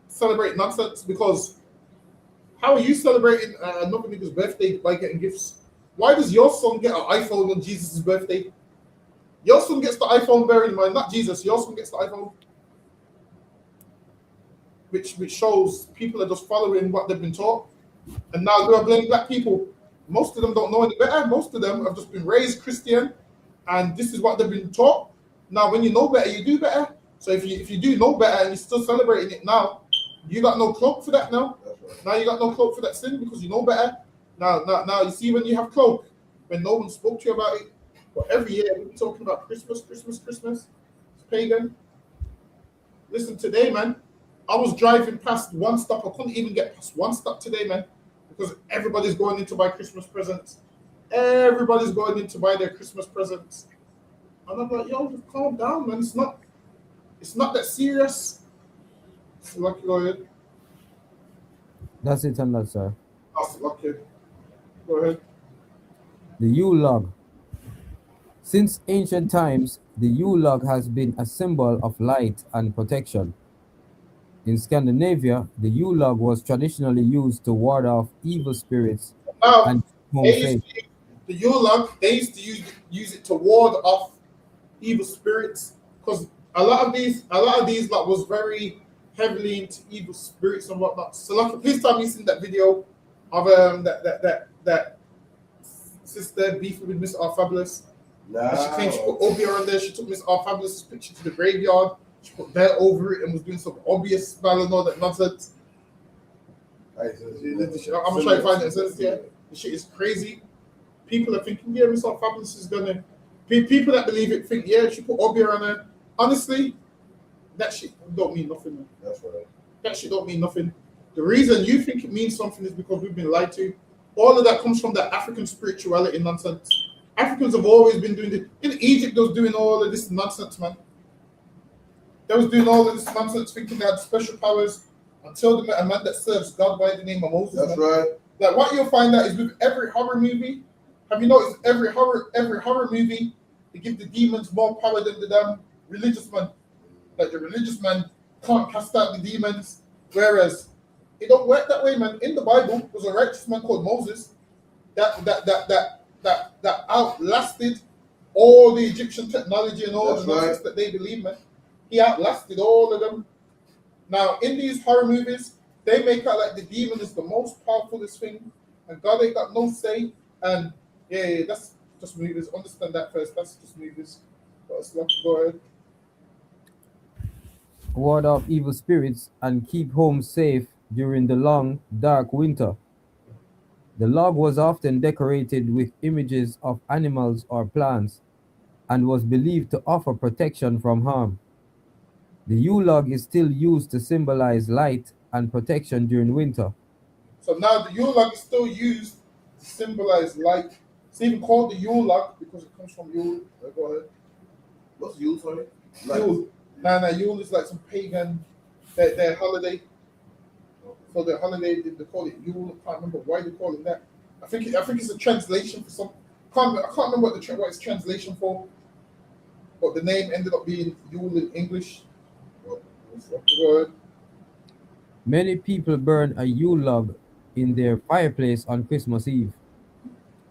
celebrate nonsense. Because how are you celebrating another nigga's birthday by getting gifts? Why does your son get an iPhone on Jesus' birthday? Your son gets the iPhone, bear in mind, not Jesus. Your son gets the iPhone. which shows people are just following what they've been taught, and now they are blaming black people. Most of them don't know any better. Most of them have just been raised Christian, and this is what they've been taught. Now, when you know better, you do better. So if you do know better and you're still celebrating it now, you got no cloak for that now. Now you got no cloak for that sin because you know better. Now you see when you have cloak, when no one spoke to you about it. But every year we've been talking about Christmas. It's pagan. Listen, today, man, I was driving past one stop. I couldn't even get past one stop today, man, because everybody's going in to buy Christmas presents. Everybody's going in to buy their Christmas presents. And I'm like, yo, just calm down, man. It's not that serious. It's lucky, go ahead. That's it on that, sir. That's lucky. Go ahead. The Yule log. Since ancient times, the Yule log has been a symbol of light and protection. In Scandinavia, the Yule log was traditionally used to ward off evil spirits Now, and home they safe. used to, the Yule log, they used to use it to ward off evil spirits, because a lot of these like was very heavily into evil spirits and whatnot. So like, please tell me you've seen that video of that sister beefing with Miss R Fabulous. And she claimed she put Obia on there. She took Miss R Fabulous's picture to the graveyard. She put that over it and was doing some obvious spell and all that nonsense. I'm gonna try to find it. The shit is crazy. People are thinking, yeah, Miss R Fabulous is gonna. People that believe it think, yeah, she put Obia on her. Honestly, that shit don't mean nothing, man. That's right. That shit don't mean nothing. The reason you think it means something is because we've been lied to. All of that comes from that African spirituality nonsense. Africans have always been doing this. In Egypt, they was doing all of this nonsense, man. They was doing all of this nonsense, thinking they had special powers until they met a man that serves God by the name of Moses. That's man. right. Like what you'll find out is with every horror movie. Have you noticed every horror movie, they give the demons more power than the damn religious man. Like the religious man can't cast out the demons, whereas it don't work that way, man. In the Bible, was a righteous man called Moses that outlasted all the Egyptian technology and all the nonsense that they believe, man. He outlasted all of them. Now, in these horror movies, they make out like the demon is the most powerfulest thing, and God ain't got no say. And yeah, that's just movies. Understand that first. That's just movies. But it's like, go ahead. Ward off evil spirits and keep home safe during the long, dark winter. The log was often decorated with images of animals or plants and was believed to offer protection from harm. The Yule log is still used to symbolize light and protection during winter. So now the Yule log is still used to symbolize light. It's even called the Yule log because it comes from Yule. Go ahead. What's Yule, sorry? Yule. Nah, Yule is like some pagan, their holiday. So the holiday, they call it Yule. I can't remember why they call it that. I think it's a translation for some. I can't remember what it's translation for. But the name ended up being Yule in English. Go ahead. Many people burn a Yule log in their fireplace on Christmas Eve,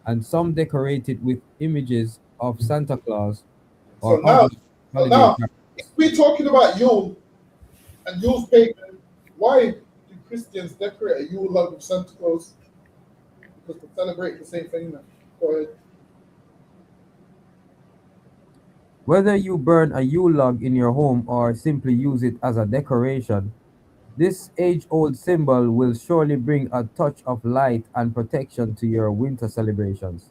and some decorate it with images of Santa Claus or other holiday now, characters. if we're talking about Yule and Yule's pagan, why do Christians decorate a Yule log with Santa Claus? Because they celebrate the same thing now. Go ahead. Whether you burn a Yule log in your home or simply use it as a decoration, this age-old symbol will surely bring a touch of light and protection to your winter celebrations.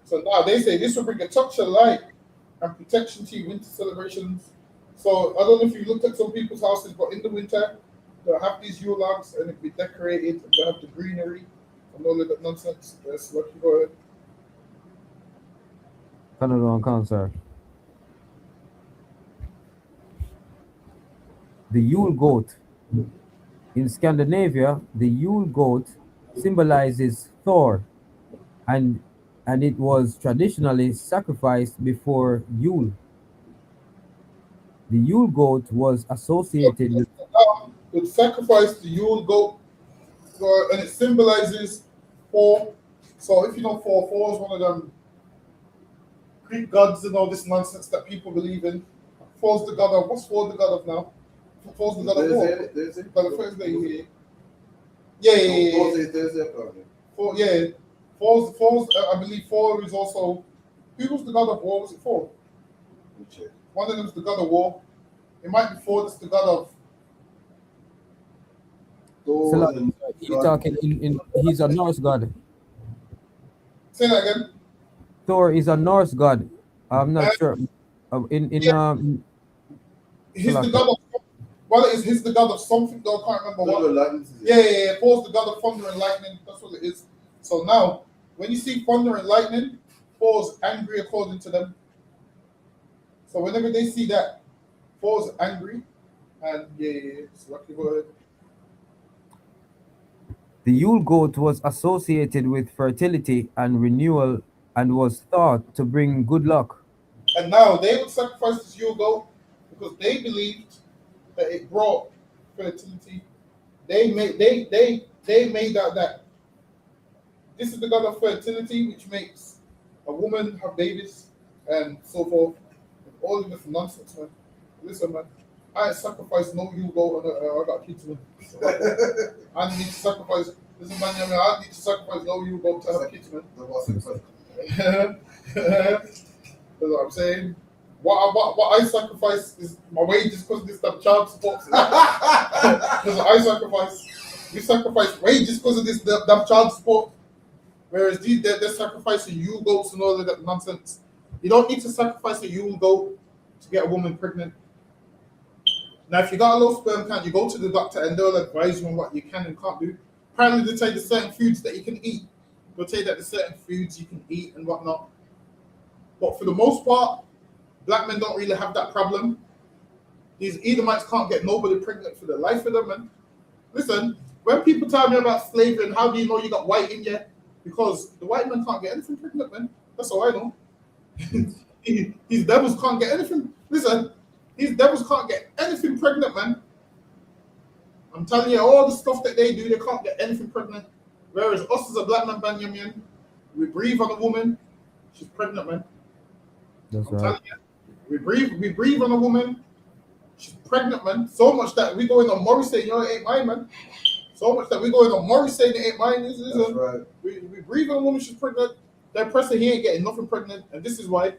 So now they say this will bring a touch of light and protection to your winter celebrations. So I don't know if you looked at some people's houses, but in the winter, they'll have these Yule logs and it'll be decorated and they'll have the greenery and all of that nonsense. That's what you go ahead. Canada on concert. The Yule goat. In Scandinavia, the Yule goat symbolizes Thor, and it was traditionally sacrificed before Yule. The Yule goat was associated with Would sacrifice the Yule goat, and it symbolizes Thor. So if you know Thor is one of them Greek gods and all this nonsense that people believe in. Thor's the god of, what's Thor the god of now? Four's the God of war. Thursday. Like the Thursday here. Yeah. Thursday, apparently. Four, yeah. Four's. I believe four is also. Who was the God of war? Was it four? Let me check. One of them's the God of war. It might be four. That's the God of. So like, he's talking in he's a Norse god. Say that again. Thor is a Norse god. I'm not sure. Yeah. He's the God of. Well, he's the God of something though. I can't remember what. Yeah. Thor's the God of thunder and lightning. That's what it is. So now, when you see thunder and lightning, Thor's angry according to them. So whenever they see that, Thor's angry, and it's lucky word. The Yule goat was associated with fertility and renewal and was thought to bring good luck. And now they would sacrifice this Yule goat because they believed that it brought fertility. They made out that this is the God of fertility, which makes a woman have babies and so forth. All of this nonsense, man. Listen, man. I sacrifice no Yule goat. I got kids, man. So I need to sacrifice. Listen, man. I need to sacrifice no Yule goat to have kids, man. That's what I'm saying. What I sacrifice is my wages because this stuff child support. Because we sacrifice wages because of this damn child support. Whereas they're sacrificing Yule goats and all of that nonsense. You don't need to sacrifice a Yule goat to get a woman pregnant. Now, if you got a low sperm count, you go to the doctor and they'll advise you on what you can and can't do. Apparently, they tell you certain foods that you can eat. They'll tell you that there's certain foods you can eat and whatnot. But for the most part, black men don't really have that problem. These Edomites can't get nobody pregnant for the life of them. And listen, when people tell me about slavery and how do you know you got white in you? Because the white man can't get anything pregnant, man. That's all I know. These devils can't get anything. Listen, these devils can't get anything pregnant, man. I'm telling you, all the stuff that they do, they can't get anything pregnant. Whereas us as a black man, Benjamin, we breathe on a woman, she's pregnant, man. That's I'm right. telling you, we breathe on a woman, she's pregnant, man. So much that we go in on Morrissey, you know, it ain't mine, man. So much that we go in on Morrissey, it ain't mine. Listen, right. we breathe on a woman, she's pregnant. That person, he ain't getting nothing pregnant. And this is why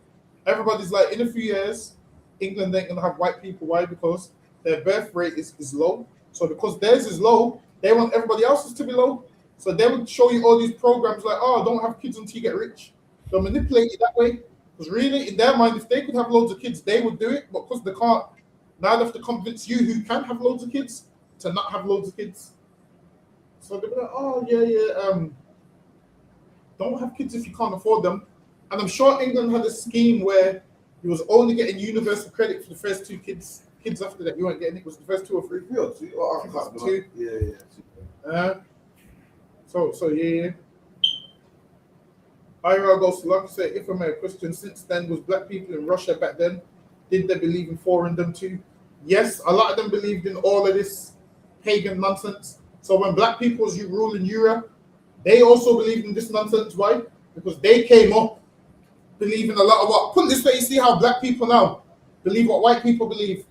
everybody's like, in a few years, England ain't going to have white people. Why? Because their birth rate is low. So because theirs is low, they want everybody else's to be low. So they would show you all these programs like, oh, don't have kids until you get rich. They'll manipulate you that way. Because really, in their mind, if they could have loads of kids, they would do it. But because they can't, now they have to convince you who can have loads of kids to not have loads of kids. So they'll be like, oh, yeah, don't have kids if you can't afford them. And I'm sure England had a scheme where you was only getting universal credit for the first two kids. Kids after that, you weren't getting it. Was the first two or three? Yeah, two. Oh, I can't Two. Yeah. So yeah. IRL goes to like say, if I may question, since then was black people in Russia back then, did they believe in foreign them too? Yes, a lot of them believed in all of this pagan nonsense. So when black people was ruling Europe, they also believed in this nonsense. Why? Because they came up believing a lot of what. Put it this way, you see how black people now believe what white people believe.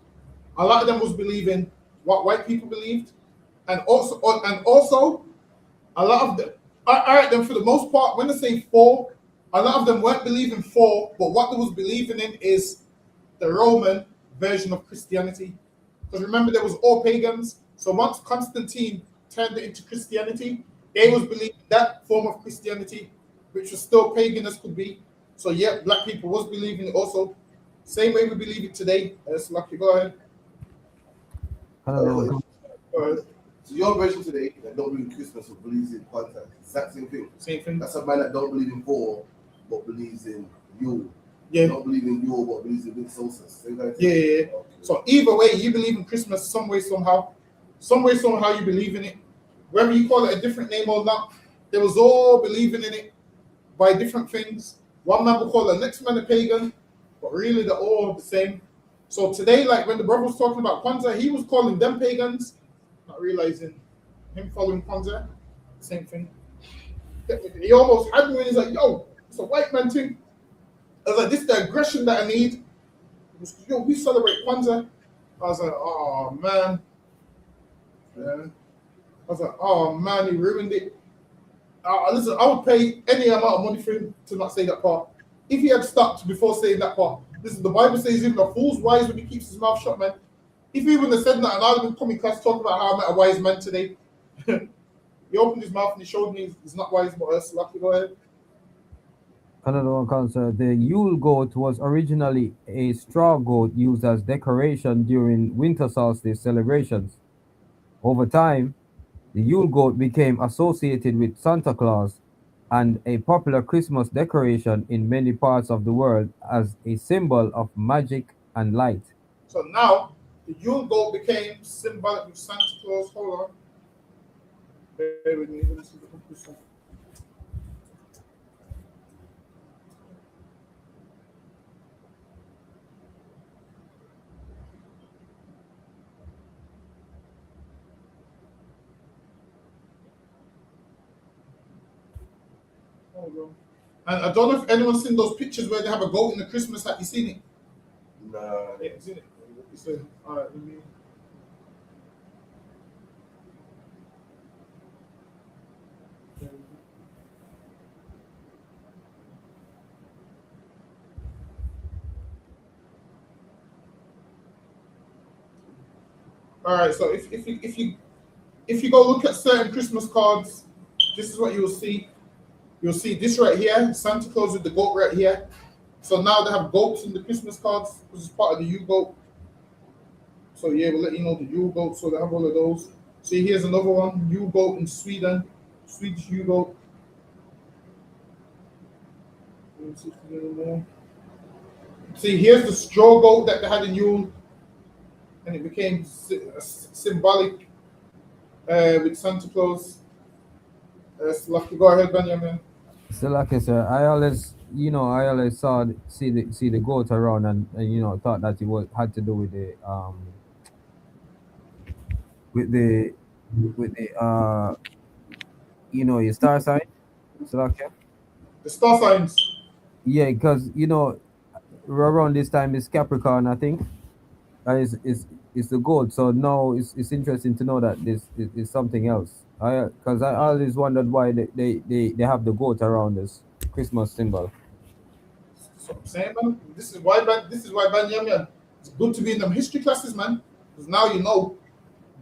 A lot of them was believing what white people believed, and also a lot of them. All right, then for the most part, when they say four, a lot of them weren't believing four, but what they was believing in is the Roman version of Christianity. Because remember, there was all pagans. So once Constantine turned it into Christianity, they was believing that form of Christianity, which was still pagan as could be. So yeah, black people was believing it also. Same way we believe it today. It's lucky. Go ahead. Go ahead. So your version today that don't believe in Christmas or believes in Kwanzaa, exact same thing. Same thing. That's a man that don't believe in Thor but believes in Yule. Yeah. Don't believe in Yule but believes in Big Solstice. Same kind of thing. Yeah. Okay. So either way, you believe in Christmas some way, somehow. Some way, somehow you believe in it. Whether you call it a different name or not, they was all believing in it by different things. One man will call the next man a pagan, but really they're all the same. So today, like when the brother was talking about Kwanzaa, he was calling them pagans, not realizing him following Kwanzaa, same thing. He almost had me when he's like, yo, it's a white man thing. I was like, this is the aggression that I need. Yo, we celebrate Kwanzaa. I was like, oh man. Yeah. I was like, oh man, he ruined it. Listen, I would pay any amount of money for him to not say that part. If he had stopped before saying that part, listen, the Bible says even a fool's wise when he keeps his mouth shut, man. If he wouldn't have said that, and I'd have been coming class talking about how I met a wise man today. He opened his mouth and he showed me he's not wise, but us lucky. Go ahead. Another one, concern. The Yule goat was originally a straw goat used as decoration during winter solstice celebrations. Over time, the Yule goat became associated with Santa Claus and a popular Christmas decoration in many parts of the world as a symbol of magic and light. So now the Yule goat became symbolic with Santa Claus. Hold on. Bear with me. Let me see the conclusion. Hold on. And I don't know if anyone's seen those pictures where they have a goat in the Christmas hat. You seen it? Nah. Yeah, seen it. It's a, all right, let me. All right, so if you go look at certain Christmas cards, this is what you'll see. You'll see this right here, Santa Claus with the goat right here. So now they have goats in the Christmas cards, which is part of the U goat. So yeah, we'll let you know the U goat. So they have all of those. See, here's another one, U goat in Sweden, Swedish U goat. Let me see if there's any more. See, here's the straw goat that they had in Yule, and it became symbolic with Santa Claus. Lucky, go ahead, Benjamin. So, like I said, I always see the goat around, and thought that it was had to do with the with the your star sign. So, like, The star signs. yeah, because around this time is Capricorn, I think. Is the goat. So now it's interesting to know that this is something else. I always wondered why they have the goat around this Christmas symbol. That's what I'm saying, man. This is why Benjamin. It's good to be in them history classes, man. Because now you know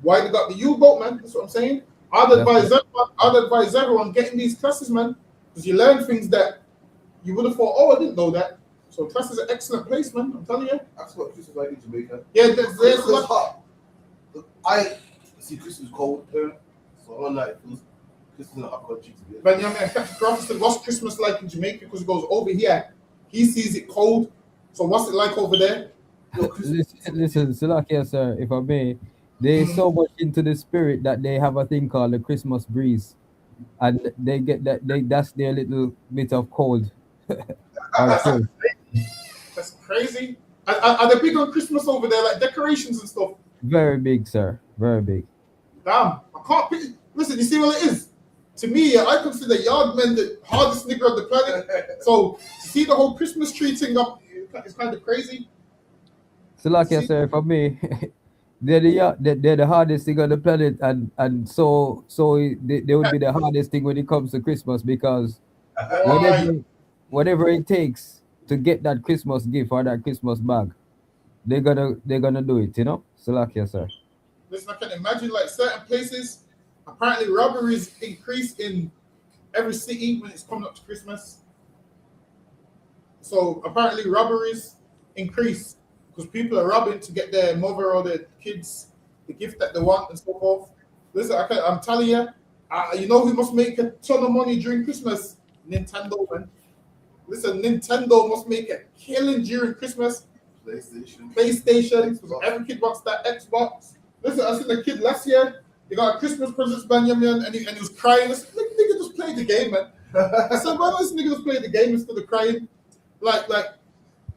why they got the U boat, man. That's what I'm saying. I'd advise everyone getting these classes, man. Because you learn things that you would have thought, oh, I didn't know that. So class is an excellent place, man. I'm telling you. That's what Christmas like in Jamaica. Yeah, there's Christmas hot. I see Christmas cold there. So all night it feels Christmas in a hot country to be. Benjamin Captain Crawford said, what's Christmas like in Jamaica? Because he goes over here, he sees it cold. So what's it like over there? Listen, Salakia, sir, if I may, they're so much into the spirit that they have a thing called the Christmas breeze, and they get that's their little bit of cold. Or chill. That's crazy. Are they big on Christmas over there, like decorations and stuff? Very big, sir. Very big. Damn, I can't picture. Listen, you see what it is? To me, I consider Yardmen the hardest nigger on the planet. So to see the whole Christmas tree thing up, it's kind of crazy. So, like I said, for me, they're the hardest thing on the planet, and they would be the hardest thing when it comes to Christmas because whatever it takes to get that Christmas gift or that Christmas bag, they're gonna do it, So, like I said. Listen, I can imagine like certain places. Apparently, robberies increase in every city when it's coming up to Christmas. So apparently, robberies increase because people are robbing to get their mother or their kids the gift that they want and so forth. Listen, I'm telling you, you know who must make a ton of money during Christmas? Nintendo, man. Listen, Nintendo must make a killing during Christmas. PlayStation. Because every kid wants that Xbox. Listen, I seen a kid last year. He got a Christmas present, Benjamin, and he was crying. I said, nigga, just play the game, man. I said, why don't this nigga just play the game instead of crying? Like,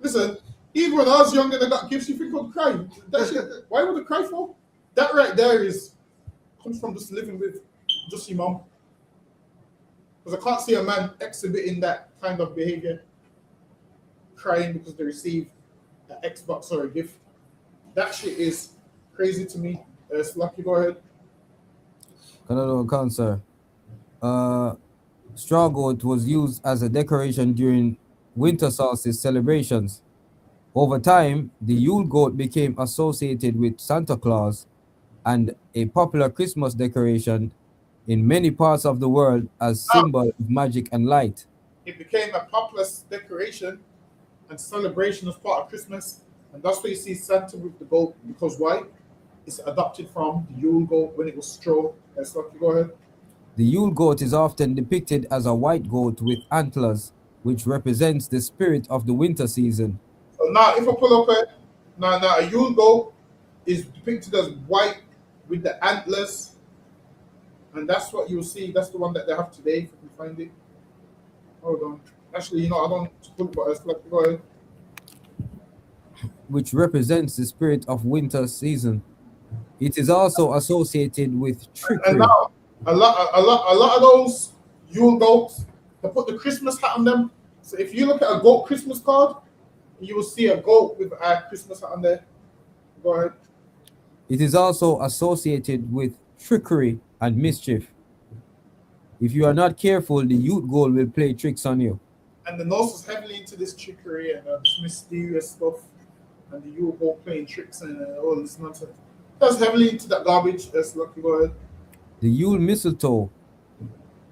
listen, even when I was young and I got gifts, you think I'd cry. That shit, why would I cry for? That right there comes from just living with just your mom. Because I can't see a man exhibiting that kind of behavior, crying because they received an Xbox or a gift. That shit is crazy to me. Slucky, go ahead. Canada cancer. Straw goat was used as a decoration during winter solstice celebrations. Over time, the Yule goat became associated with Santa Claus and a popular Christmas decoration in many parts of the world as Now, symbol of magic and light. it became a popular decoration and celebration as part of Christmas. And that's why you see Santa with the goat. Because why? It's adopted from the Yule goat when it was straw. Slucky, go ahead. The Yule goat is often depicted as a white goat with antlers, which represents the spirit of the winter season. So now, if I pull up a Yule goat is depicted as white with the antlers, and that's what you'll see. That's the one that they have today. If you can find it. Hold on. Actually, I don't pull it, but go ahead. Which represents the spirit of winter season. It is also associated with And trickery. now, a lot of those Yule goats, they put the Christmas hat on them. So if you look at a goat Christmas card, you will see a goat with a Christmas hat on there. Go ahead. It is also associated with trickery and mischief. If you are not careful, the youth goal will play tricks on you. And the Norse is heavily into this trickery and this mysterious stuff, and the Yule goat playing tricks and all this nonsense. That's heavily into that garbage. That's lucky. Go ahead. The Yule mistletoe.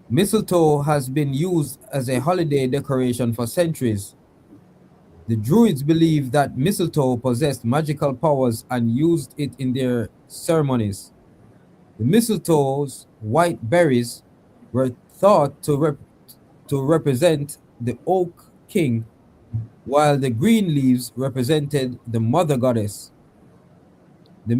Mistletoe has been used as a holiday decoration for centuries. The Druids believed that mistletoe possessed magical powers and used it in their ceremonies. The mistletoe's white berries were thought to represent the oak king, while the green leaves represented the mother goddess. The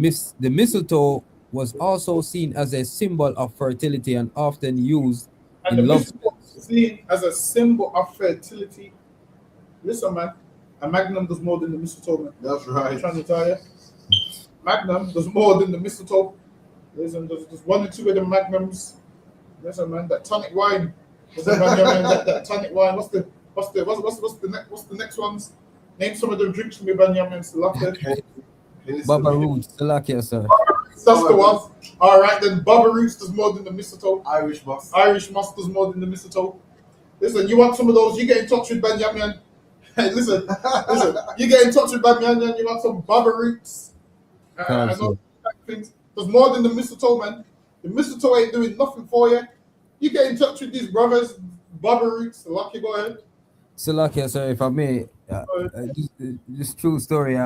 mistletoe was also seen as a symbol of fertility and often used And the in love mistletoe spells. is seen as a symbol of fertility. Listen, man, a magnum does more than the mistletoe, man. That's I'm right. trying to tell you. Magnum does more than the mistletoe. Listen, there's one or two of the magnums. Listen, man, that tonic wine. Listen, man, yeah, man, that tonic wine. What's the next ones? Name some of them drinks for me, Benjamin. Baba Roots, Salakia, sir. That's the one. All right, then Baba Roots does more than the mistletoe. Irish boss. Irish moss does more than the mistletoe. Listen, you want some of those? You get in touch with Benjamin. Hey, listen. You get in touch with Benjamin. You want some Baba Roots? And all that things. There's more than the mistletoe, man. The mistletoe ain't doing nothing for you. You get in touch with these brothers, Baba Roots. Lucky, go ahead. Salakia, sir, if I may, this true story.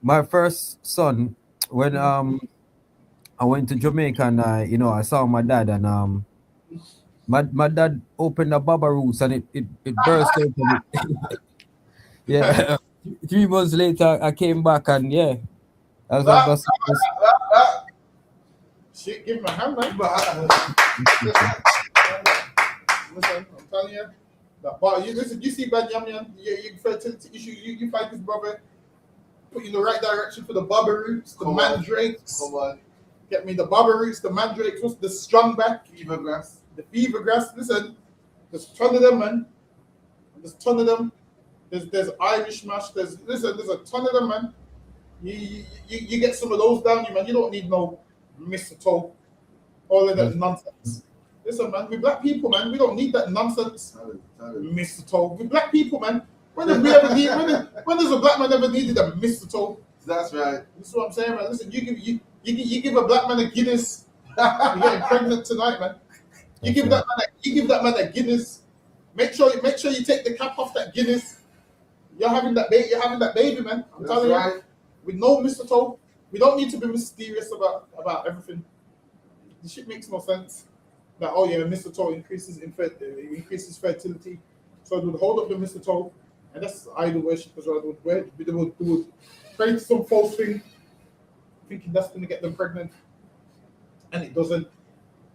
My first son, when I went to Jamaica and I saw my dad and my dad opened the Baba Roots and it burst open. Yeah, 3 months later I came back and yeah, I was Shit, give him a hand, man. Listen, I'm telling you. But you see Benjamin, you fertility issue, you find this brother, put you in the right direction for the Baba Roots, the mandrakes. Come on. Get me the Baba Roots, the mandrakes, what's the strong back? Fever grass. The fever grass. Listen, there's a ton of them, man. There's a ton of them. There's Irish mash. There's a ton of them, man. You get some of those down, you man. You don't need no mistletoe, all of that nonsense. Listen, man, we black people, man, we don't need that nonsense. Mistletoe. We black people, man. When does a black man ever needed a mistletoe? That's right. This is what I'm saying, man. Listen, you give a black man a Guinness, you're getting pregnant tonight, man. You give that man a Guinness. Make sure you take the cap off that Guinness. You're having that baby, man. I'm telling you. With no mistletoe, we don't need to be mysterious about everything. This shit makes no sense. That mistletoe increases fertility, so they would hold up the mistletoe, and that's idol worship as well. They would pray to some false thing, thinking that's going to get them pregnant, and it doesn't.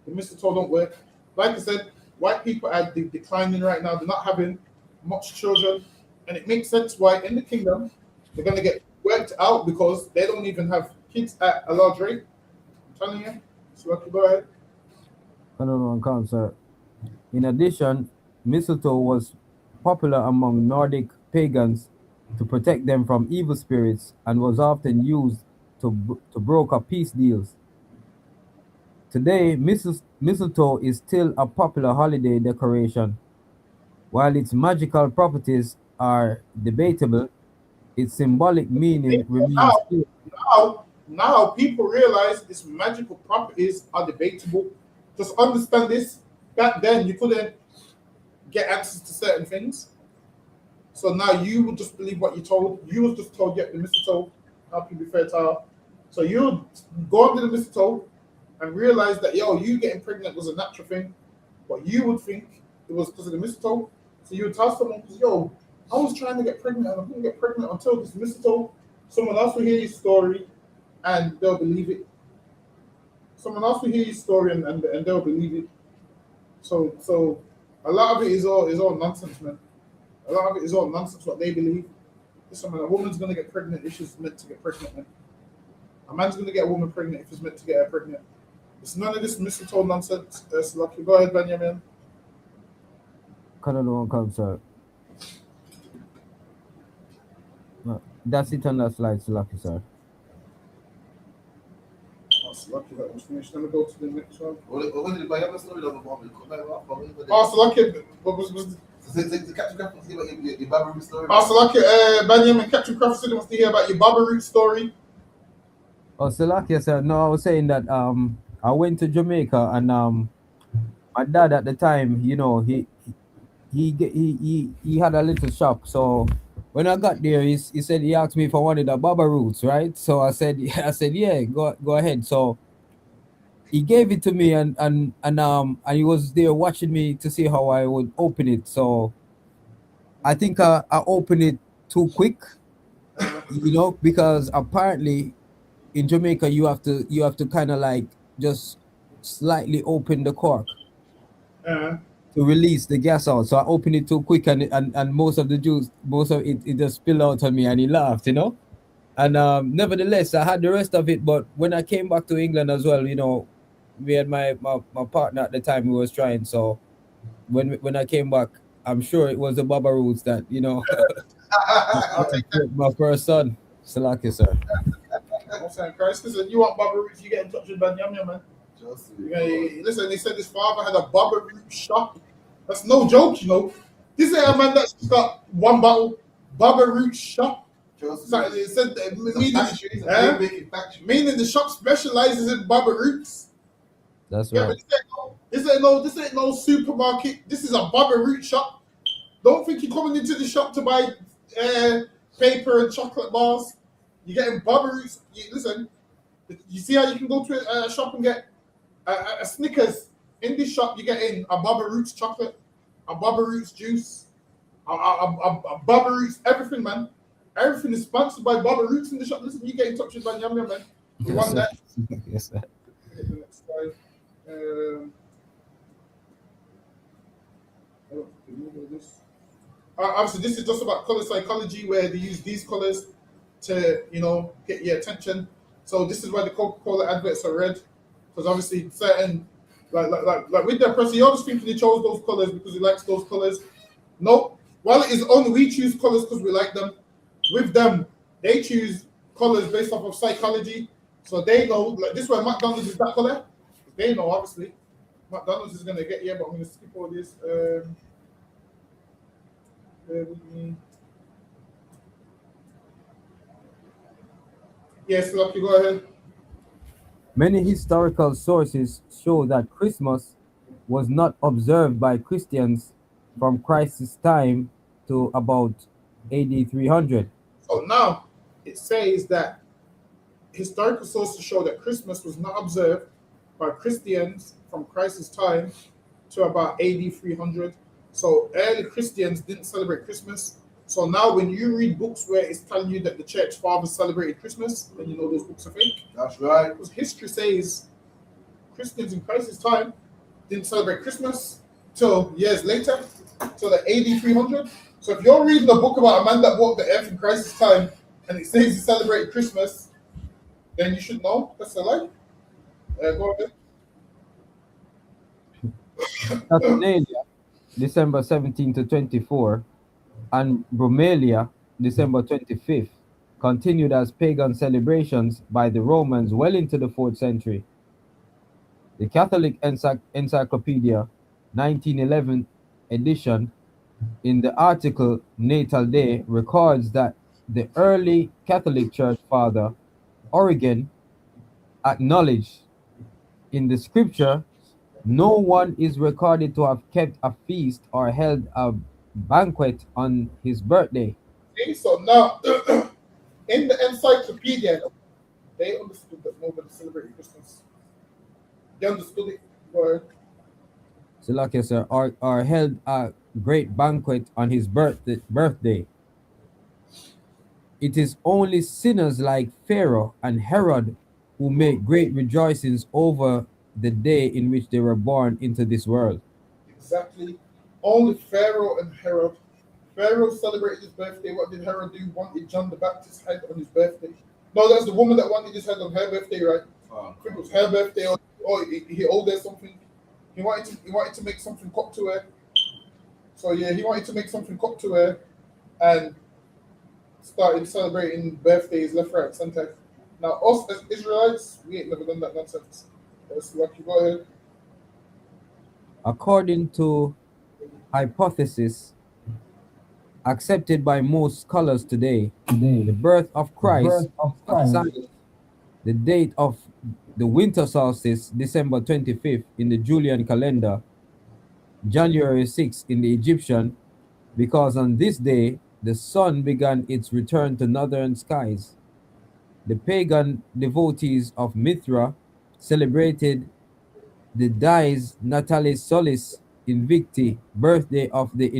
The mistletoe don't work. Like I said, white people are declining right now. They're not having much children, and it makes sense why in the kingdom they're going to get worked out because they don't even have kids at a large rate. I'm telling you. So go ahead. I don't know, concert. In addition, mistletoe was popular among Nordic pagans to protect them from evil spirits and was often used to broker peace deals. Today, mistletoe is still a popular holiday decoration. While its magical properties are debatable, its symbolic meaning remains Now, clear. now people realize its magical properties are debatable. Just understand this. Back then, you couldn't get access to certain things. So now you would just believe what you told. You was just told, get the mistletoe, help you be fertile. So you would go under the mistletoe and realize that, yo, you getting pregnant was a natural thing. But you would think it was because of the mistletoe. So you would tell someone, yo, I was trying to get pregnant and I couldn't get pregnant until this mistletoe. Someone else will hear your story and they'll believe it. Someone else will hear your story and they'll believe it. So a lot of it is all nonsense, man. A lot of it is all nonsense what they believe. Listen, man, a woman's gonna get pregnant if she's meant to get pregnant, man. A man's gonna get a woman pregnant if he's meant to get her pregnant. It's none of this mistletoe nonsense. Lucky. Go ahead, Benjamin. Colonel one concert. That's it on that slide, Lucky, sir. Oh, Lucky, that was finished. Let me go to the next one. What did I have a story of the bomb? Oh, Lucky, what was The Captain Crab wants to hear about your Babaru story. oh, Lucky, Benjamin, Captain Crawford wants to hear about your Baba Root story. Oh, Lucky, sir. No, I was saying that I went to Jamaica and my dad at the time, he had a little shop. So when I got there, he said he asked me if I wanted a Baba Roots, right? So I said I said yeah, go ahead. So he gave it to me and he was there watching me to see how I would open it. So I think I opened it too quick, because apparently in Jamaica you have to kind of like just slightly open the cork Uh, to release the gas out. So I opened it too quick and most of the juice, most of it just spilled out on me and he laughed. And nevertheless, I had the rest of it. But when I came back to England as well, me and my partner at the time we was trying. So when I came back, I'm sure it was the Baba Roots that I'll take that. my first son. Salaki, sir. I'm saying, Christ, listen, you want Baba Roots, you get in touch with Benjamin, man. Listen, they said his father had a Baba Root shop. That's no joke, This ain't a man that's got one bottle. Baba Root shop. So they said that, meaning the shop specializes in Baba Roots. That's Yeah, right. but this ain't no supermarket. This is a Baba Root shop. Don't think you're coming into the shop to buy paper and chocolate bars. You're getting Baba Roots. Listen, you see how you can go to a shop and get a Snickers. In this shop, you're getting a Baba Roots chocolate, a Baba Roots juice, a Baba Roots everything, man. Everything is sponsored by Baba Roots in the shop. Listen, you get in touch with Banyamia, man. We want that. Yes, sir. Okay, the next slide. I don't remember this. Obviously, this is just about color psychology, where they use these colors to, get your attention. So this is why the Coca-Cola adverts are red, because obviously certain, like with their press, you always think they chose those colors because he likes those colors. Nope. While it is only we choose colors because we like them, with them they choose colors based off of psychology. So they know, like this way McDonald's is that color. They know obviously McDonald's is gonna get but I'm gonna skip all this. Bear with me. Yes, Lucky, go ahead. Many historical sources show that Christmas was not observed by Christians from Christ's time to about AD 300. So now it says that historical sources show that Christmas was not observed by Christians from Christ's time to about AD 300. So early Christians didn't celebrate Christmas. So now when you read books where it's telling you that the church fathers celebrated Christmas, then you know those books are fake. That's right. Because history says Christians in Christ's time didn't celebrate Christmas till years later, till the AD 300. So if you're reading a book about a man that walked the earth in Christ's time and it says he celebrated Christmas, then you should know that's a lie. Go ahead. Saturnalia, December 17 to 24, and Bromelia, December 25th, continued as pagan celebrations by the Romans well into the 4th century. The Catholic Encyclopedia, 1911 edition, in the article Natal Day, records that the early Catholic Church Father Origen acknowledged in the scripture no one is recorded to have kept a feast or held a banquet on his birthday. Okay, so now in the encyclopedia, they understood that nobody celebrated Christmas. They understood it. Word. So, like I said, or held a great banquet on his birthday. It is only sinners like Pharaoh and Herod who make great rejoicings over the day in which they were born into this world. Exactly. Only Pharaoh and Herod. Pharaoh celebrated his birthday. What did Herod do? Wanted John the Baptist's head on his birthday. No, that's the woman that wanted his head on her birthday, right? I think it was her birthday, or he owed her something. He wanted to make something up to her. So yeah, he wanted to make something up to her, and started celebrating birthdays left, right, center. Now us as Israelites, we ain't never done that nonsense. That's lucky. Go ahead. According to hypothesis accepted by most scholars today, the birth of Christ assigned the date of the winter solstice, December 25th in the Julian calendar, January 6th in the Egyptian, because on this day the sun began its return to northern skies. The pagan devotees of Mithra celebrated the dies natalis solis invicti, birthday of the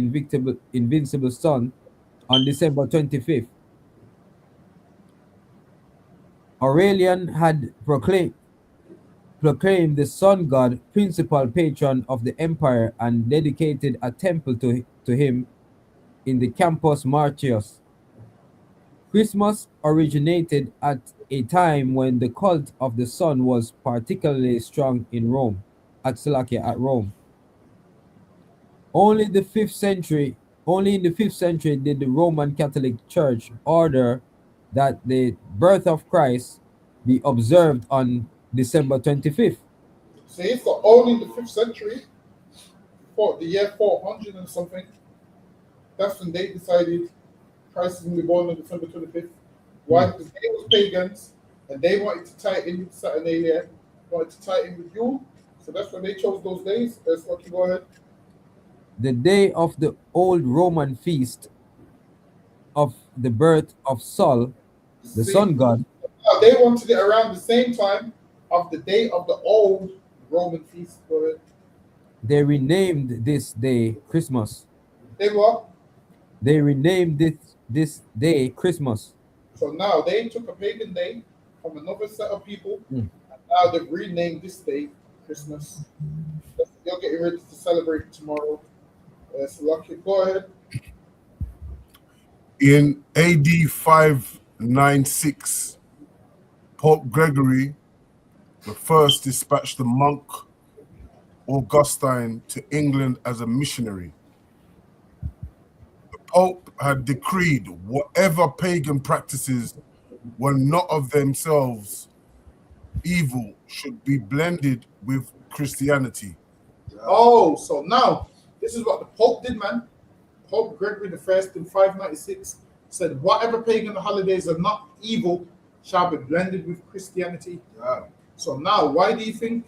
invincible sun, on December 25th. Aurelian had proclaimed the sun god principal patron of the empire and dedicated a temple to him in the Campus Martius. Christmas originated at a time when the cult of the sun was particularly strong in Rome, at Salakia at Rome. Only in the 5th century did the Roman Catholic Church order that the birth of Christ be observed on December 25th. See, so only in the 5th century, for the year 400 and something, that's when they decided Christ is going to be born on December 25th. Why? Because they were pagans and they wanted to tie it in with Saturnalia, wanted to tie it in with Yule. So that's when they chose those days. That's what you go ahead. The day of the old Roman feast of the birth of Sol, the See, sun god, they wanted it around the same time of the day of the old Roman feast. Go ahead. they renamed this day Christmas. They what? They renamed this day Christmas. So now they took a pagan day from another set of people, Mm. and now they've renamed this day Christmas. They're getting ready to celebrate tomorrow. So lucky. Go ahead. In AD 596, Pope Gregory the First dispatched the monk Augustine to England as a missionary. The Pope had decreed whatever pagan practices were not of themselves evil should be blended with Christianity. Oh, so now this is what the Pope did, man. Pope Gregory the First in 596 said, "Whatever pagan holidays are not evil shall be blended with Christianity." Yeah. So now, why do you think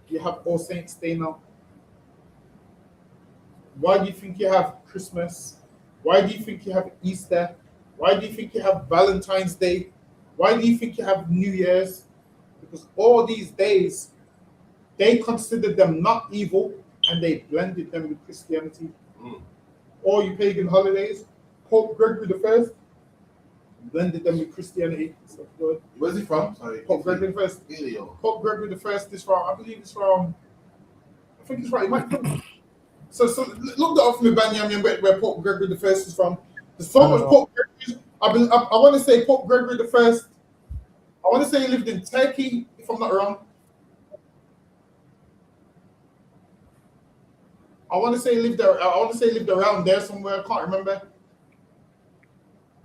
you have All Saints Day now? Why do you think you have Christmas? Why do you think you have Easter? Why do you think you have Valentine's Day? Why do you think you have New Year's? Because all these days, they considered them not evil and they blended them with Christianity. All you pagan holidays, Pope Gregory the First blended them with Christianity. So good. Where's he from? Sorry. Pope Gregory the First. Italy. Pope Gregory the First is from, I believe it's from, I think it's right. It might come. So look that up for me, Banyamin, where Pope Gregory the First is from. There's so much Pope Gregory. I want to say Pope Gregory the First. I want to say he lived in Turkey, if I'm not wrong. I want to say he lived there. I want to say he lived around there somewhere. I can't remember.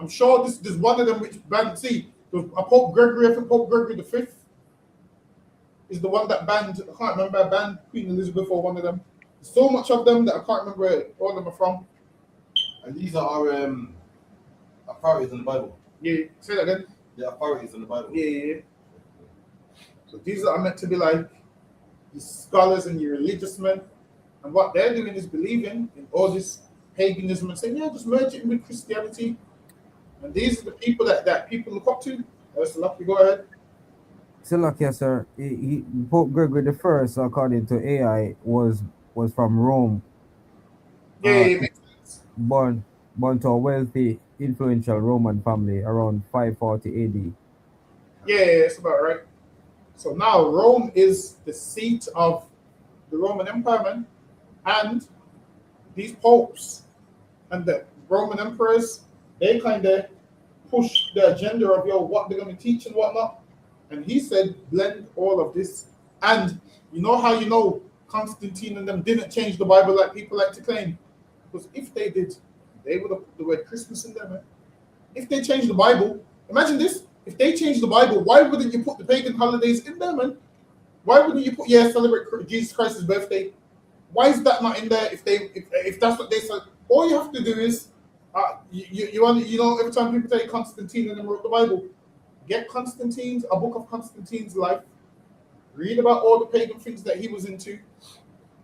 I'm sure there's one of them which banned. See, a Pope Gregory, I think Pope Gregory the Fifth is the one that banned. I can't remember. Banned Queen Elizabeth or one of them. There's so much of them that I can't remember where all of them are from. And these are our authorities in the Bible. Yeah, say that again. The authorities in the Bible. Yeah. So these are meant to be like the scholars and your religious men, and what they're doing is believing in all this paganism and saying, yeah, just merge it with Christianity. And these are the people that people look up to. That's lucky. Go ahead. Still, yes, sir. Pope Gregory the First, according to AI, was from Rome. Yeah, it makes sense. Born to a wealthy, influential Roman family around 540 AD. Yeah, that's about right. So now Rome is the seat of the Roman Empire, man. And these popes and the Roman emperors, they kind of push the agenda of what they're going to teach and whatnot. And he said, blend all of this. And you know how Constantine and them didn't change the Bible like people like to claim? Because if they did, they would have put the word Christmas in there, man. If they changed the Bible, imagine this. If they changed the Bible, why wouldn't you put the pagan holidays in there, man? Why wouldn't you put, celebrate Jesus Christ's birthday? Why is that not in there? If that's what they said, all you have to do is, every time people say Constantine and then wrote the Bible, get a book of Constantine's life, read about all the pagan things that he was into,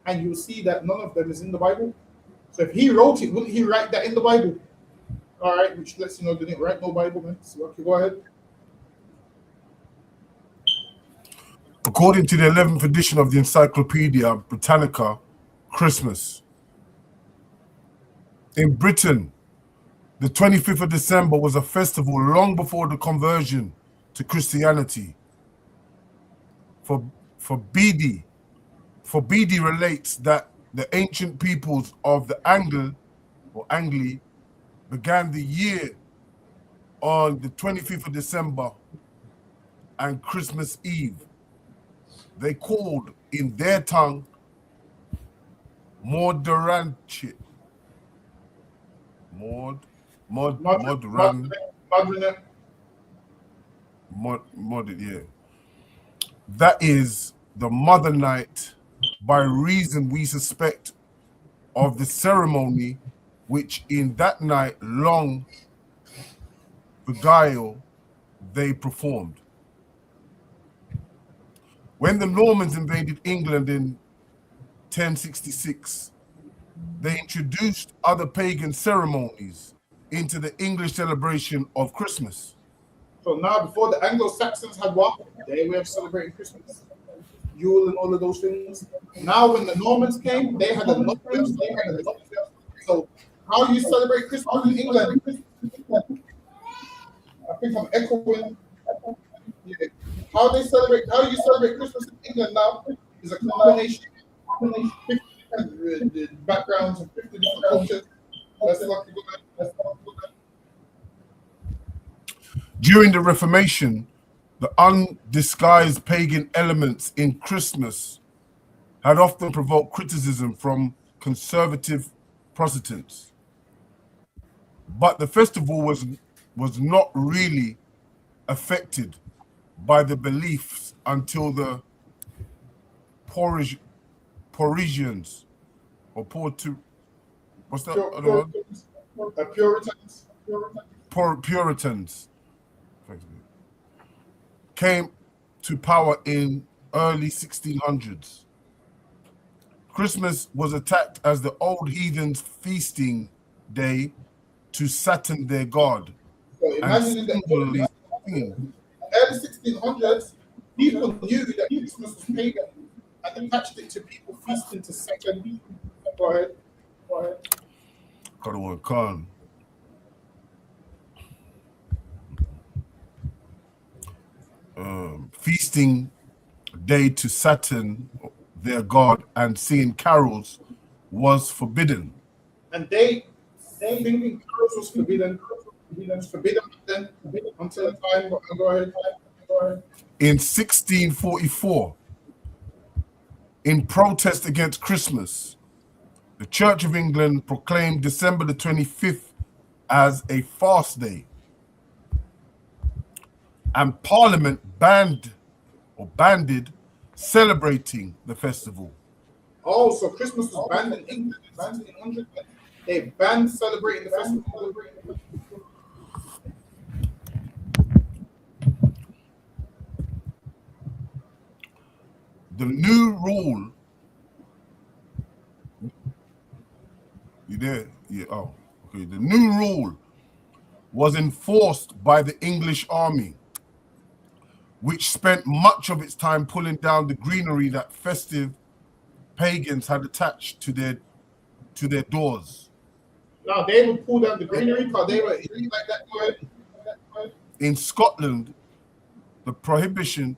and you'll see that none of them is in the Bible. So if he wrote it, wouldn't he write that in the Bible? All right, which lets you know they didn't write no Bible, man. So okay, go ahead. According to the 11th edition of the Encyclopedia Britannica, Christmas. In Britain, the 25th of December was a festival long before the conversion to Christianity. For Bede relates that the ancient peoples of the Angli began the year on the 25th of December and Christmas Eve. They called in their tongue Modranchit. That is the mother night, by reason we suspect of the ceremony which in that night long beguile they performed. When the Normans invaded England in 1066, they introduced other pagan ceremonies into the English celebration of Christmas. So now, before the Anglo-Saxons had what? Their way of celebrating Christmas, Yule and all of those things. Now, when the Normans came, they had another way of celebrating. So how you celebrate Christmas in England? I think I'm echoing. Yeah. How you celebrate Christmas in England now is a combination of 50 different backgrounds and 50 different cultures. During the Reformation, the undisguised pagan elements in Christmas had often provoked criticism from conservative Protestants. But the festival was not really affected by the beliefs until the Parisians or what's that other word? Puritans came to power in early 1600s. Christmas was attacked as the old heathens' feasting day to Saturn, their god. So imagine in the early 1600s, people knew that Christmas was pagan and attached it to people feasting to Saturn. Go ahead. Got to work on. Feasting day to Saturn, their god, and singing carols was forbidden. And they singing carols was forbidden. Forbidden until the time. Go ahead. In 1644, in protest against Christmas, the Church of England proclaimed December the 25th as a fast day. And Parliament banded celebrating the festival. Oh, so Christmas was banned in England in 1700. They banned celebrating the festival. The new rule. You there? Yeah. Oh, okay. The new rule was enforced by the English army, which spent much of its time pulling down the greenery that festive pagans had attached to their doors. Now they would pull down the greenery because they were like that. Go ahead. In Scotland, the prohibition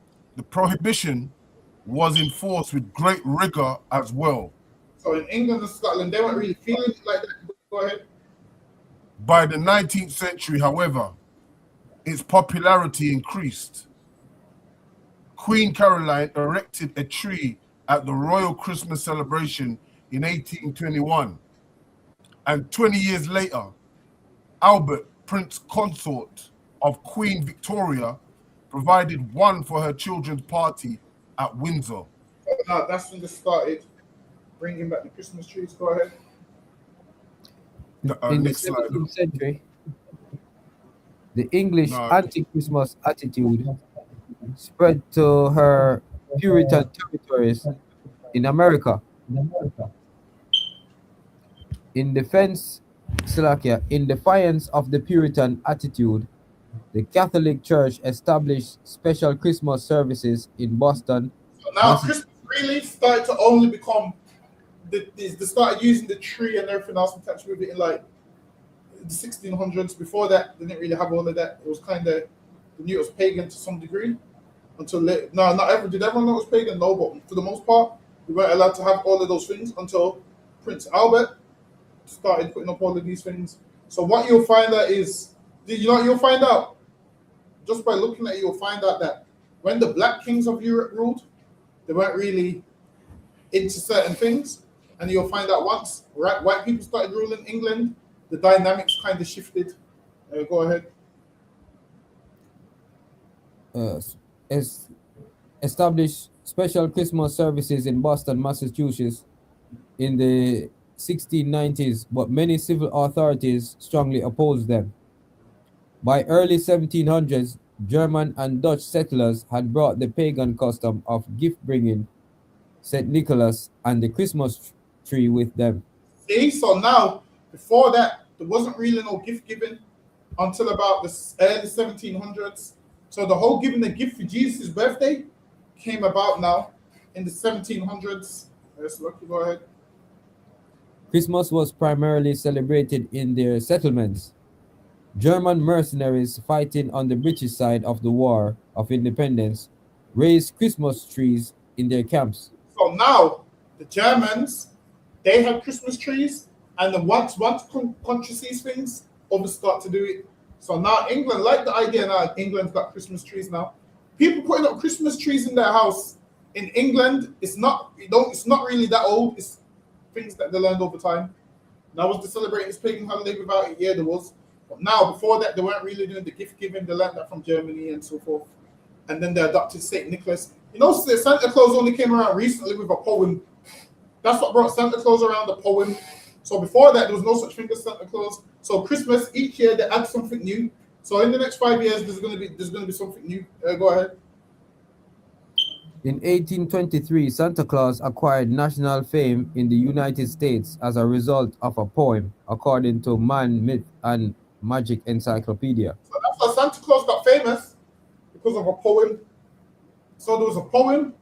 was enforced with great rigor as well. So in England and Scotland, they weren't really feeling it like that. Go ahead. By the 19th century, however, its popularity increased. Queen Caroline erected a tree at the Royal Christmas celebration in 1821. And 20 years later, Albert, Prince Consort of Queen Victoria, provided one for her children's party at Windsor. Now that's when they started bringing back the Christmas trees. Go ahead. In the 17th century, the English anti-Christmas attitude spread to her Puritan territories in America. In defiance of the Puritan attitude, the Catholic Church established special Christmas services in Boston. So now Christmas really started to only become they started using the tree and everything else attached with it in like the 1600s. Before that, they didn't really have all of that. It was kind of, they knew it was pagan to some degree. Until late. No, not ever. Did everyone know it was pagan? No, but for the most part, we weren't allowed to have all of those things until Prince Albert started putting up all of these things. So what you'll find out is, you'll find out just by looking at it, you'll find out that when the black kings of Europe ruled, they weren't really into certain things. And you'll find out once white people started ruling England, the dynamics kind of shifted. Go ahead. Established special Christmas services in Boston, Massachusetts in the 1690s, but many civil authorities strongly opposed them. By early 1700s, German and Dutch settlers had brought the pagan custom of gift bringing St. Nicholas and the Christmas tree with them. See, so now, before that, there wasn't really no gift giving until about the early 1700s. So the whole giving a gift for Jesus' birthday came about now in the 1700s. Let's look, go ahead. Christmas was primarily celebrated in their settlements. German mercenaries fighting on the British side of the War of Independence raised Christmas trees in their camps. So now the Germans, they have Christmas trees, and then once country sees things, others start to do it. So now England, like the idea now, England's got Christmas trees now. People putting up Christmas trees in their house in England, it's not really that old. It's things that they learned over time. Now was they celebrating this pagan holiday without it? Yeah, there was. But now, before that, they weren't really doing the gift giving. They learned that from Germany and so forth. And then they adopted St. Nicholas. You know, Santa Claus only came around recently with a poem. That's what brought Santa Claus around, the poem. So before that, there was no such thing as Santa Claus. So Christmas, each year they add something new. So in the next 5 years, there's going to be something new. Go ahead. In 1823, Santa Claus acquired national fame in the United States as a result of a poem, according to Man, Myth, and Magic Encyclopedia. So that's how Santa Claus got famous, because of a poem. So there was a poem,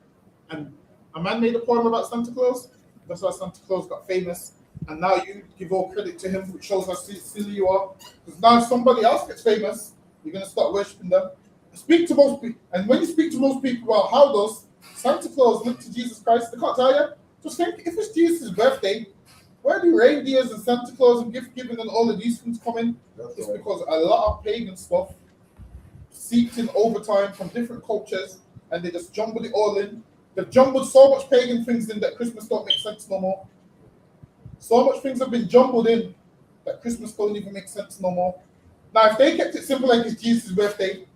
and a man made a poem about Santa Claus. That's how Santa Claus got famous. And now you give all credit to him, which shows how silly you are. Because now if somebody else gets famous, you're going to start worshipping them. Speak to most people, and when you speak to most people about how does Santa Claus link to Jesus Christ, they can't tell you. Just think, if it's Jesus' birthday, where do reindeers and Santa Claus and gift giving and all of these things come in? It's because a lot of pagan stuff seeped in over time from different cultures, and they just jumbled it all in. They've jumbled so much pagan things in that Christmas don't make sense no more. So much things have been jumbled in that Christmas don't even make sense no more. Now, if they kept it simple like it's Jesus' birthday,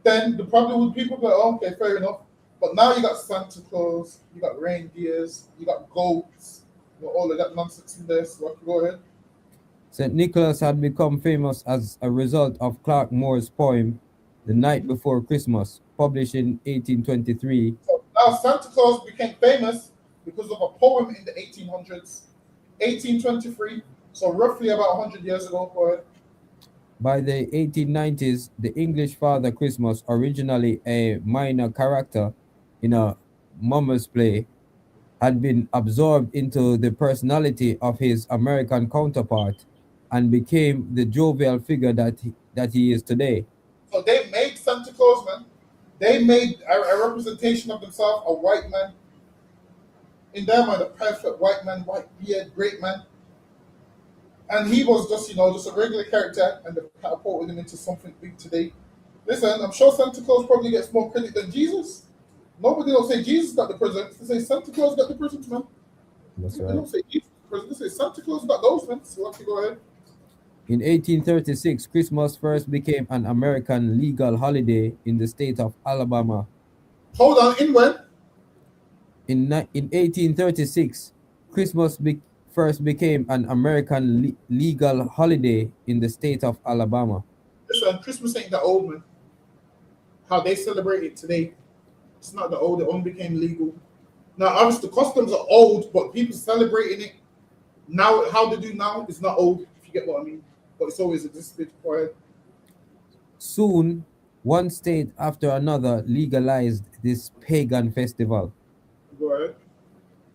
then the problem would people go, oh, okay, fair enough. But now you got Santa Claus, you got reindeers, you got goats, you got all of that nonsense in there. So I can go ahead. St. Nicholas had become famous as a result of Clark Moore's poem, The Night Before Christmas, published in 1823. So now Santa Claus became famous because of a poem in the 1800s, 1823, so roughly about 100 years ago. Go ahead. By the 1890s, the English Father Christmas, originally a minor character in a Mummers play, had been absorbed into the personality of his American counterpart and became the jovial figure that he is today. So they made Santa Claus, man. They made a representation of themselves, a white man. In their mind, a perfect white man, white beard, great man. And he was just, just a regular character, and they catapulted him into something big today. Listen, I'm sure Santa Claus probably gets more credit than Jesus. Nobody don't say Jesus got the presents. They say Santa Claus got the presents, man. That's They right. don't say Jesus got the presents. They say Santa Claus got those, man. So let's go ahead. In 1836, Christmas first became an American legal holiday in the state of Alabama. Hold on, in when? In 1836, Christmas first became an American legal holiday in the state of Alabama. Listen, Christmas ain't that old, man. How they celebrate it today, it's not that old. It only became legal. Now, obviously, the customs are old, but people celebrating it now, how they do now, is not old, if you get what I mean. But it's always existed. Go ahead. Soon, one state after another legalized this pagan festival. Go ahead.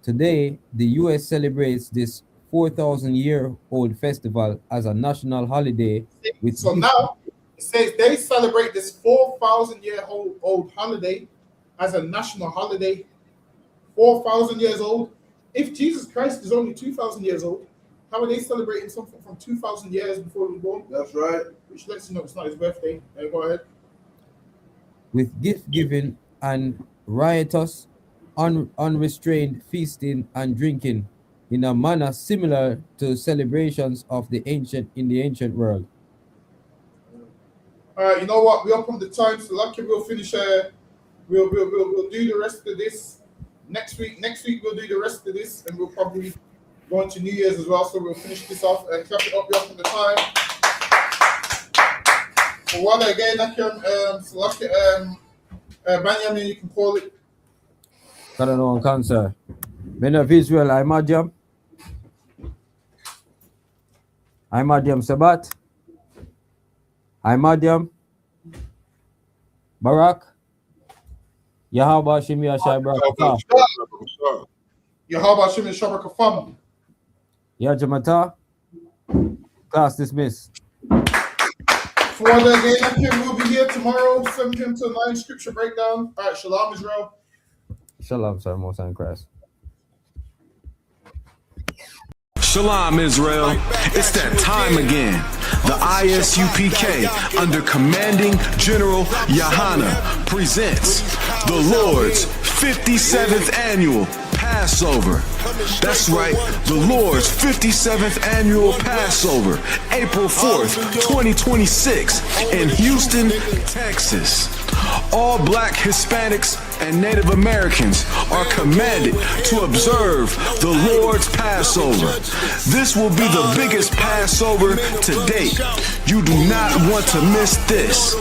Today, the US celebrates this 4,000-year-old festival as a national holiday. So now, it says they celebrate this 4,000-year-old holiday as a national holiday. 4,000 years old. If Jesus Christ is only 2,000 years old, how are they celebrating something from 2,000 years before he was born? That's right. Which lets you know it's not his birthday. Go ahead. With gift giving and riotous, unrestrained feasting and drinking in a manner similar to celebrations of the ancient world. All right, you know what? We up on the time, so lucky we'll finish. We'll do the rest of this next week. Next week we'll do the rest of this, and we'll probably go into New Year's as well. So we'll finish this off and clap it up. We're up on the time. So while again, so lucky, Benjamin, you can call it. I don't know, cancer. Men of Israel, I'm Adiam. I'm Adiam Sabat. I'm Adiam. Barak. Yahaba Shimia Shai Barak. Yahaba Shimia Shai Barak. Yajamata. Class dismissed. For the game, we'll be here tomorrow, 7 p.m. to 9, scripture breakdown. All right, Shalom, Israel. Shalom, sir, most in Christ. Shalom, Israel. It's that time again. The ISUPK, under commanding General Yahana, presents the Lord's 57th annual Passover. That's right, the Lord's 57th annual Passover, April 4th, 2026, in Houston, Texas. All Black, Hispanics, and Native Americans are commanded to observe the Lord's Passover. This will be the biggest Passover to date. You do not want to miss this.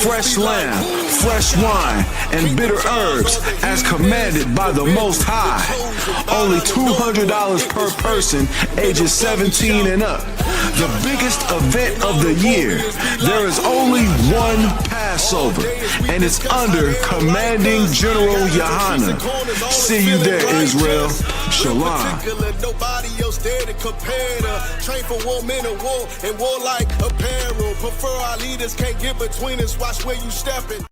Fresh lamb, fresh wine, and bitter herbs as commanded by the Most High. Only $200 per person, ages 17 and up. The biggest event of the year. There is only one Passover, and it's under commanding General Yahana. See you there, Israel. Shalom. Nobody else there to compare to. Train for war, men of war, and war like apparel. Prefer our leaders, can't get between us. Watch where you stepping.